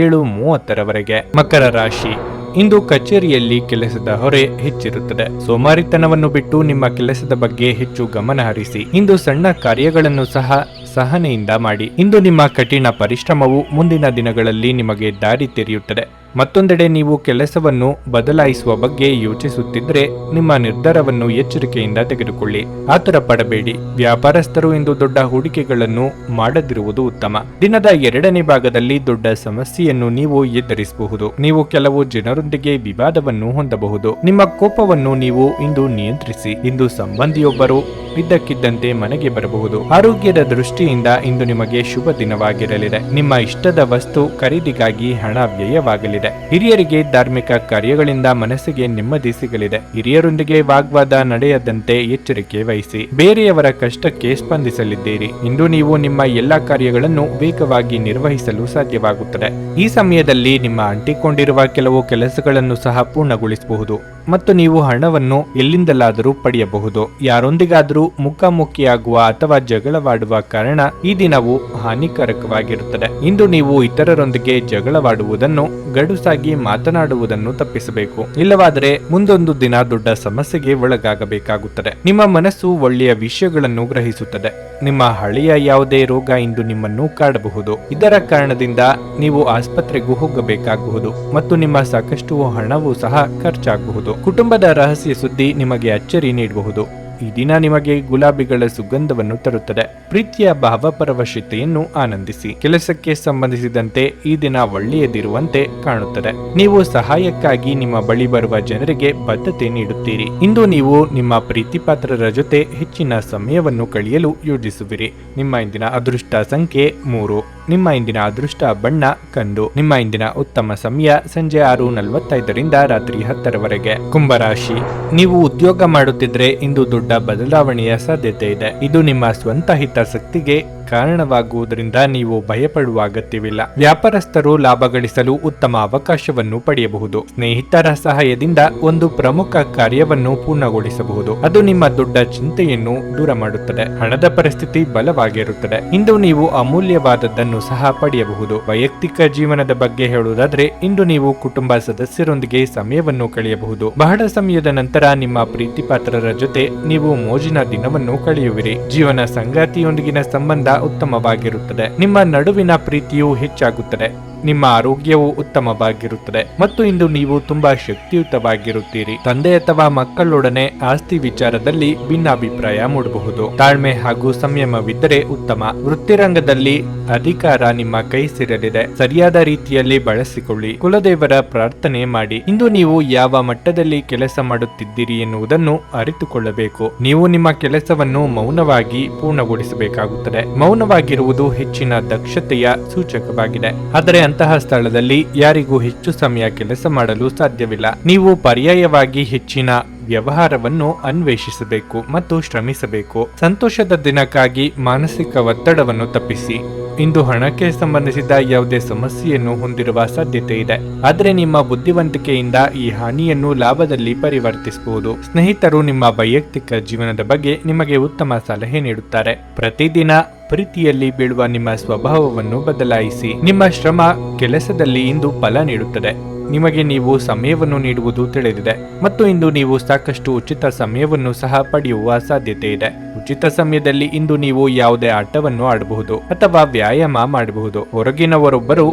7:30ರವರೆಗೆ. ಮಕರ ರಾಶಿ. ಇಂದು ಕಚೇರಿಯಲ್ಲಿ ಕೆಲಸದ ಹೊರೆ ಹೆಚ್ಚಿರುತ್ತದೆ. ಸೋಮಾರಿತನವನ್ನು ಬಿಟ್ಟು ನಿಮ್ಮ ಕೆಲಸದ ಬಗ್ಗೆ ಹೆಚ್ಚು ಗಮನ ಹರಿಸಿ. ಇಂದು ಸಣ್ಣ ಕಾರ್ಯಗಳನ್ನು ಸಹ ಸಹನೆಯಿಂದ ಮಾಡಿ. ಇಂದು ನಿಮ್ಮ ಕಠಿಣ ಪರಿಶ್ರಮವು ಮುಂದಿನ ದಿನಗಳಲ್ಲಿ ನಿಮಗೆ ದಾರಿ ತೆರೆಯುತ್ತದೆ. ಮತ್ತೊಂದೆಡೆ ನೀವು ಕೆಲಸವನ್ನು ಬದಲಾಯಿಸುವ ಬಗ್ಗೆ ಯೋಚಿಸುತ್ತಿದ್ದರೆ ನಿಮ್ಮ ನಿರ್ಧಾರವನ್ನು ಎಚ್ಚರಿಕೆಯಿಂದ ತೆಗೆದುಕೊಳ್ಳಿ. ಆತರ ಪಡಬೇಡಿ. ವ್ಯಾಪಾರಸ್ಥರು ಇಂದು ದೊಡ್ಡ ಹೂಡಿಕೆಗಳನ್ನು ಮಾಡದಿರುವುದು ಉತ್ತಮ. ದಿನದ 2ನೇ ಭಾಗದಲ್ಲಿ ದೊಡ್ಡ ಸಮಸ್ಯೆಯನ್ನು ನೀವು ಎದುರಿಸಬಹುದು. ನೀವು ಕೆಲವು ಜನರೊಂದಿಗೆ ವಿವಾದವನ್ನು ಹೊಂದಬಹುದು. ನಿಮ್ಮ ಕೋಪವನ್ನು ನೀವು ಇಂದು ನಿಯಂತ್ರಿಸಿ. ಇಂದು ಸಂಬಂಧಿಯೊಬ್ಬರು ಇದ್ದಕ್ಕಿದ್ದಂತೆ ಮನೆಗೆ ಬರಬಹುದು. ಆರೋಗ್ಯದ ದೃಷ್ಟಿಯಿಂದ ಇಂದು ನಿಮಗೆ ಶುಭ ದಿನವಾಗಿರಲಿದೆ. ನಿಮ್ಮ ಇಷ್ಟದ ವಸ್ತು ಖರೀದಿಗಾಗಿ ಹಣ ವ್ಯಯವಾಗಲಿದೆ. ಹಿರಿಯರಿಗೆ ಧಾರ್ಮಿಕ ಕಾರ್ಯಗಳಿಂದ ಮನಸ್ಸಿಗೆ ನೆಮ್ಮದಿ ಸಿಗಲಿದೆ. ಹಿರಿಯರೊಂದಿಗೆ ವಾಗ್ವಾದ ನಡೆಯದಂತೆ ಎಚ್ಚರಿಕೆ ವಹಿಸಿ. ಬೇರೆಯವರ ಕಷ್ಟಕ್ಕೆ ಸ್ಪಂದಿಸಲಿದ್ದೀರಿ. ಇಂದು ನೀವು ನಿಮ್ಮ ಎಲ್ಲಾ ಕಾರ್ಯಗಳನ್ನು ವೇಗವಾಗಿ ನಿರ್ವಹಿಸಲು ಸಾಧ್ಯವಾಗುತ್ತದೆ. ಈ ಸಮಯದಲ್ಲಿ ನಿಮ್ಮ ಅಂಟಿಕೊಂಡಿರುವ ಕೆಲವು ಕೆಲಸಗಳನ್ನು ಸಹ ಪೂರ್ಣಗೊಳಿಸಬಹುದು ಮತ್ತು ನೀವು ಹಣವನ್ನು ಎಲ್ಲಿಂದಲಾದರೂ ಪಡೆಯಬಹುದು. ಯಾರೊಂದಿಗಾದರೂ ಮುಖಾಮುಖಿಯಾಗುವ ಅಥವಾ ಜಗಳವಾಡುವ ಕಾರಣ ಈ ದಿನವು ಹಾನಿಕಾರಕವಾಗಿರುತ್ತದೆ. ಇಂದು ನೀವು ಇತರರೊಂದಿಗೆ ಜಗಳವಾಡುವುದನ್ನು, ಗಡುಸಾಗಿ ಮಾತನಾಡುವುದನ್ನು ತಪ್ಪಿಸಬೇಕು. ಇಲ್ಲವಾದರೆ ಮುಂದೊಂದು ದಿನ ದೊಡ್ಡ ಸಮಸ್ಯೆಗೆ ಒಳಗಾಗಬೇಕಾಗುತ್ತದೆ. ನಿಮ್ಮ ಮನಸ್ಸು ಒಳ್ಳೆಯ ವಿಷಯಗಳನ್ನು ಗ್ರಹಿಸುತ್ತದೆ. ನಿಮ್ಮ ಹಳೆಯ ಯಾವುದೇ ರೋಗ ಇಂದು ನಿಮ್ಮನ್ನು ಕಾಡಬಹುದು. ಇದರ ಕಾರಣದಿಂದ ನೀವು ಆಸ್ಪತ್ರೆಗೂ ಹೋಗಬೇಕಾಗಬಹುದು ಮತ್ತು ನಿಮ್ಮ ಸಾಕಷ್ಟು ಹಣವೂ ಸಹ ಖರ್ಚಾಗಬಹುದು. ಕುಟುಂಬದ ರಹಸ್ಯ ಸುದ್ದಿ ನಿಮಗೆ ಅಚ್ಚರಿ ನೀಡಬಹುದು. ಈ ದಿನ ನಿಮಗೆ ಗುಲಾಬಿಗಳ ಸುಗಂಧವನ್ನು ತರುತ್ತದೆ. ಪ್ರೀತಿಯ ಭಾವಪರವಶತೆಯನ್ನು ಆನಂದಿಸಿ. ಕೆಲಸಕ್ಕೆ ಸಂಬಂಧಿಸಿದಂತೆ ಈ ದಿನ ಒಳ್ಳೆಯದಿರುವಂತೆ ಕಾಣುತ್ತದೆ. ನೀವು ಸಹಾಯಕ್ಕಾಗಿ ನಿಮ್ಮ ಬಳಿ ಬರುವ ಜನರಿಗೆ ಬದ್ಧತೆ ನೀಡುತ್ತೀರಿ. ಇಂದು ನೀವು ನಿಮ್ಮ ಪ್ರೀತಿಪಾತ್ರರ ಜೊತೆ ಹೆಚ್ಚಿನ ಸಮಯವನ್ನು ಕಳೆಯಲು ಯೋಜಿಸುವಿರಿ. ನಿಮ್ಮ ಇಂದಿನ ಅದೃಷ್ಟ ಸಂಖ್ಯೆ 3. ನಿಮ್ಮ ಇಂದಿನ ಅದೃಷ್ಟ ಬಣ್ಣ ಕಂದು. ನಿಮ್ಮ ಇಂದಿನ ಉತ್ತಮ ಸಮಯ ಸಂಜೆ 6:45ರಿಂದ ರಾತ್ರಿ 10ರವರೆಗೆ. ಕುಂಭರಾಶಿ. ನೀವು ಉದ್ಯೋಗ ಮಾಡುತ್ತಿದ್ರೆ ಇಂದು ದೊಡ್ಡ ಬದಲಾವಣೆಯ ಸಾಧ್ಯತೆ ಇದೆ. ಇದು ನಿಮ್ಮ ಸ್ವಂತ ಹಿತಾಸಕ್ತಿಗೆ ಕಾರಣವಾಗುವುದರಿಂದ ನೀವು ಭಯಪಡುವ ಅಗತ್ಯವಿಲ್ಲ. ವ್ಯಾಪಾರಸ್ಥರು ಲಾಭ ಗಳಿಸಲು ಉತ್ತಮ ಅವಕಾಶವನ್ನು ಪಡೆಯಬಹುದು. ಸ್ನೇಹಿತರ ಸಹಾಯದಿಂದ ಒಂದು ಪ್ರಮುಖ ಕಾರ್ಯವನ್ನು ಪೂರ್ಣಗೊಳಿಸಬಹುದು. ಅದು ನಿಮ್ಮ ದೊಡ್ಡ ಚಿಂತೆಯನ್ನು ದೂರ ಮಾಡುತ್ತದೆ. ಹಣದ ಪರಿಸ್ಥಿತಿ ಬಲವಾಗಿರುತ್ತದೆ. ಇಂದು ನೀವು ಅಮೂಲ್ಯವಾದದ್ದನ್ನು ಸಹ ಪಡೆಯಬಹುದು. ವೈಯಕ್ತಿಕ ಜೀವನದ ಬಗ್ಗೆ ಹೇಳುವುದಾದ್ರೆ ಇಂದು ನೀವು ಕುಟುಂಬ ಸದಸ್ಯರೊಂದಿಗೆ ಸಮಯವನ್ನು ಕಳೆಯಬಹುದು. ಬಹಳ ಸಮಯದ ನಂತರ ನಿಮ್ಮ ಪ್ರೀತಿಪಾತ್ರರ ಜೊತೆ ನೀವು ಮೋಜಿನ ದಿನವನ್ನು ಕಳೆಯುವಿರಿ. ಜೀವನ ಸಂಗಾತಿಯೊಂದಿಗಿನ ಸಂಬಂಧ ಉತ್ತಮವಾಗಿರುತ್ತದೆ. ನಿಮ್ಮ ನಡುವಿನ ಪ್ರೀತಿಯು ಹೆಚ್ಚಾಗುತ್ತದೆ. ನಿಮ್ಮ ಆರೋಗ್ಯವು ಉತ್ತಮವಾಗಿರುತ್ತದೆ ಮತ್ತು ಇಂದು ನೀವು ತುಂಬಾ ಶಕ್ತಿಯುತವಾಗಿರುತ್ತೀರಿ. ತಂದೆ ಅಥವಾ ಮಕ್ಕಳೊಡನೆ ಆಸ್ತಿ ವಿಚಾರದಲ್ಲಿ ಭಿನ್ನಾಭಿಪ್ರಾಯ ಮೂಡಬಹುದು. ತಾಳ್ಮೆ ಹಾಗೂ ಸಂಯಮವಿದ್ದರೆ ಉತ್ತಮ. ವೃತ್ತಿರಂಗದಲ್ಲಿ ಅಧಿಕಾರ ನಿಮ್ಮ ಕೈ ಸೇರಲಿದೆ. ಸರಿಯಾದ ರೀತಿಯಲ್ಲಿ ಬಳಸಿಕೊಳ್ಳಿ. ಕುಲದೇವರ ಪ್ರಾರ್ಥನೆ ಮಾಡಿ. ಇಂದು ನೀವು ಯಾವ ಮಟ್ಟದಲ್ಲಿ ಕೆಲಸ ಮಾಡುತ್ತಿದ್ದೀರಿ ಎನ್ನುವುದನ್ನು ಅರಿತುಕೊಳ್ಳಬೇಕು. ನೀವು ನಿಮ್ಮ ಕೆಲಸವನ್ನು ಮೌನವಾಗಿ ಪೂರ್ಣಗೊಳಿಸಬೇಕಾಗುತ್ತದೆ. ಮೌನವಾಗಿರುವುದು ಹೆಚ್ಚಿನ ದಕ್ಷತೆಯ ಸೂಚಕವಾಗಿದೆ. ಆದರೆ ಅಂತಹ ಸ್ಥಳದಲ್ಲಿ ಯಾರಿಗೂ ಹೆಚ್ಚು ಸಮಯ ಕೆಲಸ ಮಾಡಲು ಸಾಧ್ಯವಿಲ್ಲ. ನೀವು ಪರ್ಯಾಯವಾಗಿ ಹೆಚ್ಚಿನ ವ್ಯವಹಾರವನ್ನು ಅನ್ವೇಷಿಸಬೇಕು ಮತ್ತು ಶ್ರಮಿಸಬೇಕು. ಸಂತೋಷದ ದಿನಕ್ಕಾಗಿ ಮಾನಸಿಕ ಒತ್ತಡವನ್ನು ತಪ್ಪಿಸಿ. ಇಂದು ಹಣಕ್ಕೆ ಸಂಬಂಧಿಸಿದ ಯಾವುದೇ ಸಮಸ್ಯೆಯನ್ನು ಹೊಂದಿರುವ ಸಾಧ್ಯತೆ ಇದೆ, ಆದರೆ ನಿಮ್ಮ ಬುದ್ಧಿವಂತಿಕೆಯಿಂದ ಈ ಹಾನಿಯನ್ನು ಲಾಭದಲ್ಲಿ ಪರಿವರ್ತಿಸಬಹುದು. ಸ್ನೇಹಿತರು ನಿಮ್ಮ ವೈಯಕ್ತಿಕ ಜೀವನದ ಬಗ್ಗೆ ನಿಮಗೆ ಉತ್ತಮ ಸಲಹೆ ನೀಡುತ್ತಾರೆ. ಪ್ರತಿದಿನ ಪ್ರೀತಿಯಲ್ಲಿ ಬೀಳುವ ನಿಮ್ಮ ಸ್ವಭಾವವನ್ನು ಬದಲಾಯಿಸಿ. ನಿಮ್ಮ ಶ್ರಮ ಕೆಲಸದಲ್ಲಿ ಇಂದು ಫಲ ನೀಡುತ್ತದೆ. ನಿಮಗೆ ನೀವು ಸಮಯವನ್ನು ನೀಡುವುದು ತಿಳಿದಿದೆ ಮತ್ತು ಇಂದು ನೀವು ಸಾಕಷ್ಟು ಉಚಿತ ಸಮಯವನ್ನು ಸಹ ಪಡೆಯುವ ಸಾಧ್ಯತೆ ಇದೆ. ಉಚಿತ ಸಮಯದಲ್ಲಿ ಇಂದು ನೀವು ಯಾವುದೇ ಆಟವನ್ನು ಆಡಬಹುದು ಅಥವಾ ವ್ಯಾಯಾಮ ಮಾಡಬಹುದು. ಹೊರಗಿನವರೊಬ್ಬರು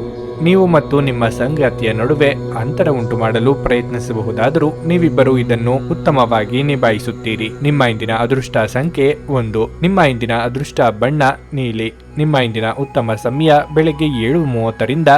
ನೀವು ಮತ್ತು ನಿಮ್ಮ ಸಂಗಾತಿಯ ನಡುವೆ ಅಂತರ ಉಂಟು ಮಾಡಲು ಪ್ರಯತ್ನಿಸಬಹುದಾದರೂ ನೀವಿಬ್ಬರು ಇದನ್ನು ಉತ್ತಮವಾಗಿ ನಿಭಾಯಿಸುತ್ತೀರಿ. ನಿಮ್ಮ ಇಂದಿನ ಅದೃಷ್ಟ ಸಂಖ್ಯೆ 1. ನಿಮ್ಮ ಇಂದಿನ ಅದೃಷ್ಟ ಬಣ್ಣ ನೀಲಿ. ನಿಮ್ಮ ಇಂದಿನ ಉತ್ತಮ ಸಮಯ ಬೆಳಗ್ಗೆ 7:30ರಿಂದ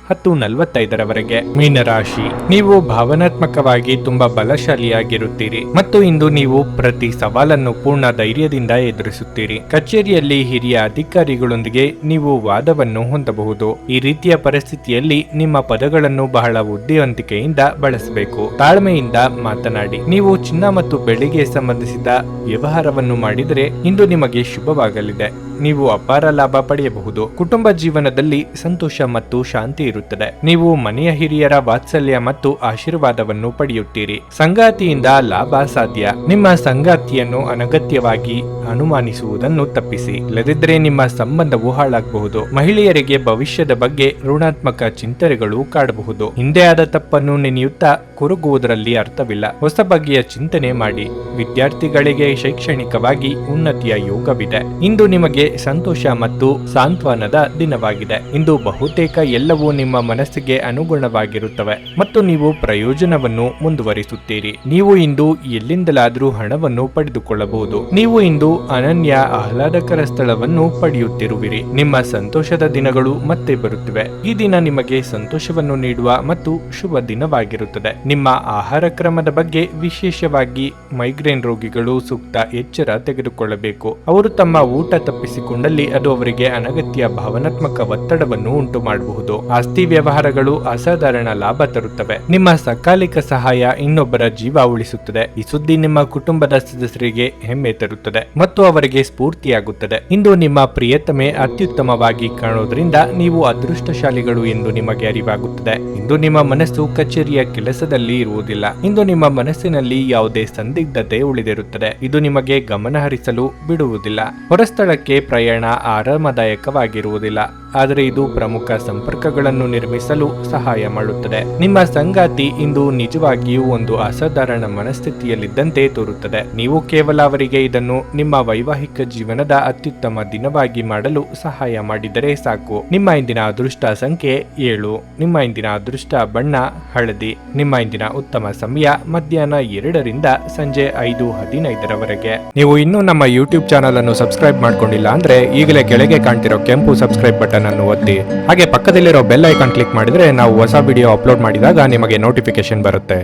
10:45ರವರೆಗೆ. ಮೀನರಾಶಿ, ನೀವು ಭಾವನಾತ್ಮಕವಾಗಿ ತುಂಬಾ ಬಲಶಾಲಿಯಾಗಿರುತ್ತೀರಿ ಮತ್ತು ಇಂದು ನೀವು ಪ್ರತಿ ಸವಾಲನ್ನು ಪೂರ್ಣ ಧೈರ್ಯದಿಂದ ಎದುರಿಸುತ್ತೀರಿ. ಕಚೇರಿಯಲ್ಲಿ ಹಿರಿಯ ಅಧಿಕಾರಿಗಳೊಂದಿಗೆ ನೀವು ವಾದವನ್ನು ಹೊಂದಬಹುದು. ಈ ರೀತಿಯ ಪರಿಸ್ಥಿತಿಯಲ್ಲಿ ನಿಮ್ಮ ಪದಗಳನ್ನು ಬಹಳ ಬುದ್ಧಿವಂತಿಕೆಯಿಂದ ಬಳಸಬೇಕು. ತಾಳ್ಮೆಯಿಂದ ಮಾತನಾಡಿ. ನೀವು ಚಿನ್ನ ಮತ್ತು ಬೆಳ್ಳಿಗೆ ಸಂಬಂಧಿಸಿದ ವ್ಯವಹಾರವನ್ನು ಮಾಡಿದರೆ ಇಂದು ನಿಮಗೆ ಶುಭವಾಗಲಿದೆ. ನೀವು ಅಪಾರ ಲಾಭ ಪಡೆಯಬಹುದು. ಕುಟುಂಬ ಜೀವನದಲ್ಲಿ ಸಂತೋಷ ಮತ್ತು ಶಾಂತಿ ಇರುತ್ತದೆ. ನೀವು ಮನೆಯ ಹಿರಿಯರ ವಾತ್ಸಲ್ಯ ಮತ್ತು ಆಶೀರ್ವಾದವನ್ನು ಪಡೆಯುತ್ತೀರಿ. ಸಂಗಾತಿಯಿಂದ ಲಾಭ ಸಾಧ್ಯ. ನಿಮ್ಮ ಸಂಗಾತಿಯನ್ನು ಅನಗತ್ಯವಾಗಿ ಅನುಮಾನಿಸುವುದನ್ನು ತಪ್ಪಿಸಿ, ಇಲ್ಲದಿದ್ದರೆ ನಿಮ್ಮ ಸಂಬಂಧವು ಹಾಳಾಗಬಹುದು. ಮಹಿಳೆಯರಿಗೆ ಭವಿಷ್ಯದ ಬಗ್ಗೆ ಋಣಾತ್ಮಕ ಚಿಂತನೆಗಳು ಕಾಡಬಹುದು. ಹಿಂದೆ ಆದ ತಪ್ಪನ್ನು ನೆನೆಯುತ್ತಾ ಕೊರಗುವುದರಲ್ಲಿ ಅರ್ಥವಿಲ್ಲ. ಹೊಸ ಬಗೆಯ ಚಿಂತನೆ ಮಾಡಿ. ವಿದ್ಯಾರ್ಥಿಗಳಿಗೆ ಶೈಕ್ಷಣಿಕವಾಗಿ ಉನ್ನತಿಯ ಯೋಗವಿದೆ. ಇಂದು ನಿಮಗೆ ಸಂತೋಷ ಮತ್ತು ಸಾಂತ್ವನದ ದಿನವಾಗಿದೆ. ಇಂದು ಬಹುತೇಕ ಎಲ್ಲವೂ ನಿಮ್ಮ ಮನಸ್ಸಿಗೆ ಅನುಗುಣವಾಗಿರುತ್ತವೆ ಮತ್ತು ನೀವು ಪ್ರಯೋಜನವನ್ನು ಮುಂದುವರಿಸುತ್ತೀರಿ. ನೀವು ಇಂದು ಎಲ್ಲಿಂದಲಾದರೂ ಹಣವನ್ನು ಪಡೆದುಕೊಳ್ಳಬಹುದು. ನೀವು ಇಂದು ಅನನ್ಯ ಆಹ್ಲಾದಕರ ಸ್ಥಳವನ್ನು ಪಡೆಯುತ್ತಿರುವಿರಿ. ನಿಮ್ಮ ಸಂತೋಷದ ದಿನಗಳು ಮತ್ತೆ ಬರುತ್ತಿವೆ. ಈ ದಿನ ನಿಮಗೆ ಸಂತೋಷವನ್ನು ನೀಡುವ ಮತ್ತು ಶುಭ ದಿನವಾಗಿರುತ್ತದೆ. ನಿಮ್ಮ ಆಹಾರ ಕ್ರಮದ ಬಗ್ಗೆ, ವಿಶೇಷವಾಗಿ ಮೈಗ್ರೇನ್ ರೋಗಿಗಳು ಸೂಕ್ತ ಎಚ್ಚರ ತೆಗೆದುಕೊಳ್ಳಬೇಕು. ಅವರು ತಮ್ಮ ಊಟ ತಪ್ಪಿಸಿಕೊಂಡಲ್ಲಿ ಅದು ಅವರಿಗೆ ಅನಗತ್ಯ ಭಾವನಾತ್ಮಕ ಒತ್ತಡವನ್ನು ಉಂಟು ಮಾಡಬಹುದು. ಆಸ್ತಿ ವ್ಯವಹಾರಗಳು ಅಸಾಧಾರಣ ಲಾಭ ತರುತ್ತವೆ. ನಿಮ್ಮ ಸಕಾಲಿಕ ಸಹಾಯ ಇನ್ನೊಬ್ಬರ ಜೀವ ಉಳಿಸುತ್ತದೆ. ಈ ಸುದ್ದಿ ನಿಮ್ಮ ಕುಟುಂಬದ ಸದಸ್ಯರಿಗೆ ಹೆಮ್ಮೆ ತರುತ್ತದೆ ಮತ್ತು ಅವರಿಗೆ ಸ್ಫೂರ್ತಿಯಾಗುತ್ತದೆ. ಇಂದು ನಿಮ್ಮ ಪ್ರಿಯತಮೆ ಅತ್ಯುತ್ತಮವಾಗಿ ಕಾಣುವುದರಿಂದ ನೀವು ಅದೃಷ್ಟಶಾಲಿಗಳು ಎಂದು ನಿಮಗೆ ಅರಿವಾಗುತ್ತದೆ. ಇಂದು ನಿಮ್ಮ ಮನಸ್ಸು ಕಚೇರಿಯ ಕೆಲಸದಲ್ಲಿ ಇರುವುದಿಲ್ಲ. ಇಂದು ನಿಮ್ಮ ಮನಸ್ಸಿನಲ್ಲಿ ಯಾವುದೇ ಸಂದಿಗ್ಧತೆ ಉಳಿದಿರುತ್ತದೆ. ಇದು ನಿಮಗೆ ಗಮನ ಹರಿಸಲು ಬಿಡುವುದಿಲ್ಲ. ಹೊರಸ್ಥಳಕ್ಕೆ ಪ್ರಯಾಣ ಆರಾಮದಾಯಕವಾಗಿರುವುದಿಲ್ಲ, ಆದರೆ ಇದು ಪ್ರಮುಖ ಸಂಪರ್ಕಗಳನ್ನು ನಿರ್ಮಿಸಲು ಸಹಾಯ ಮಾಡುತ್ತದೆ. ನಿಮ್ಮ ಸಂಗಾತಿ ಇಂದು ನಿಜವಾಗಿಯೂ ಒಂದು ಅಸಾಧಾರಣ ಮನಸ್ಥಿತಿಯಲ್ಲಿದ್ದಂತೆ ತೋರುತ್ತದೆ. ನೀವು ಕೇವಲ ಅವರಿಗೆ ಇದನ್ನು ನಿಮ್ಮ ವೈವಾಹಿಕ ಜೀವನದ ಅತ್ಯುತ್ತಮ ದಿನವಾಗಿ ಮಾಡಲು ಸಹಾಯ ಮಾಡಿದರೆ ಸಾಕು. ನಿಮ್ಮ ಇಂದಿನ ಅದೃಷ್ಟ ಸಂಖ್ಯೆ 7. ನಿಮ್ಮ ಇಂದಿನ ಅದೃಷ್ಟ ಬಣ್ಣ ಹಳದಿ. ನಿಮ್ಮ ಇಂದಿನ ಉತ್ತಮ ಸಮಯ ಮಧ್ಯಾಹ್ನ 2ರಿಂದ ಸಂಜೆ 5:15ರವರೆಗೆ. ನೀವು ಇನ್ನೂ ನಮ್ಮ ಯೂಟ್ಯೂಬ್ ಚಾನಲ್ ಅನ್ನು ಸಬ್ಸ್ಕ್ರೈಬ್ ಮಾಡ್ಕೊಂಡಿಲ್ಲ ಅಂದ್ರೆ ಈಗಲೇ ಕೆಳಗೆ ಕಾಣ್ತಿರೋ ಕೆಂಪು ಸಬ್ಸ್ಕ್ರೈಬ್ ಬಟನ್ ಅನ್ನು ಒತ್ತಿ. ಹಾಗೆ ಪಕ್ಕದಲ್ಲಿರೋ ಬೆಲ್ ಐಕಾನ್ ಕ್ಲಿಕ್ ಮಾಡಿದ್ರೆ ನಾವು ಹೊಸ ವಿಡಿಯೋ ಅಪ್ಲೋಡ್ ಮಾಡಿದಾಗ ನಿಮಗೆ ನೋಟಿಫಿಕೇಶನ್ ಬರುತ್ತೆ.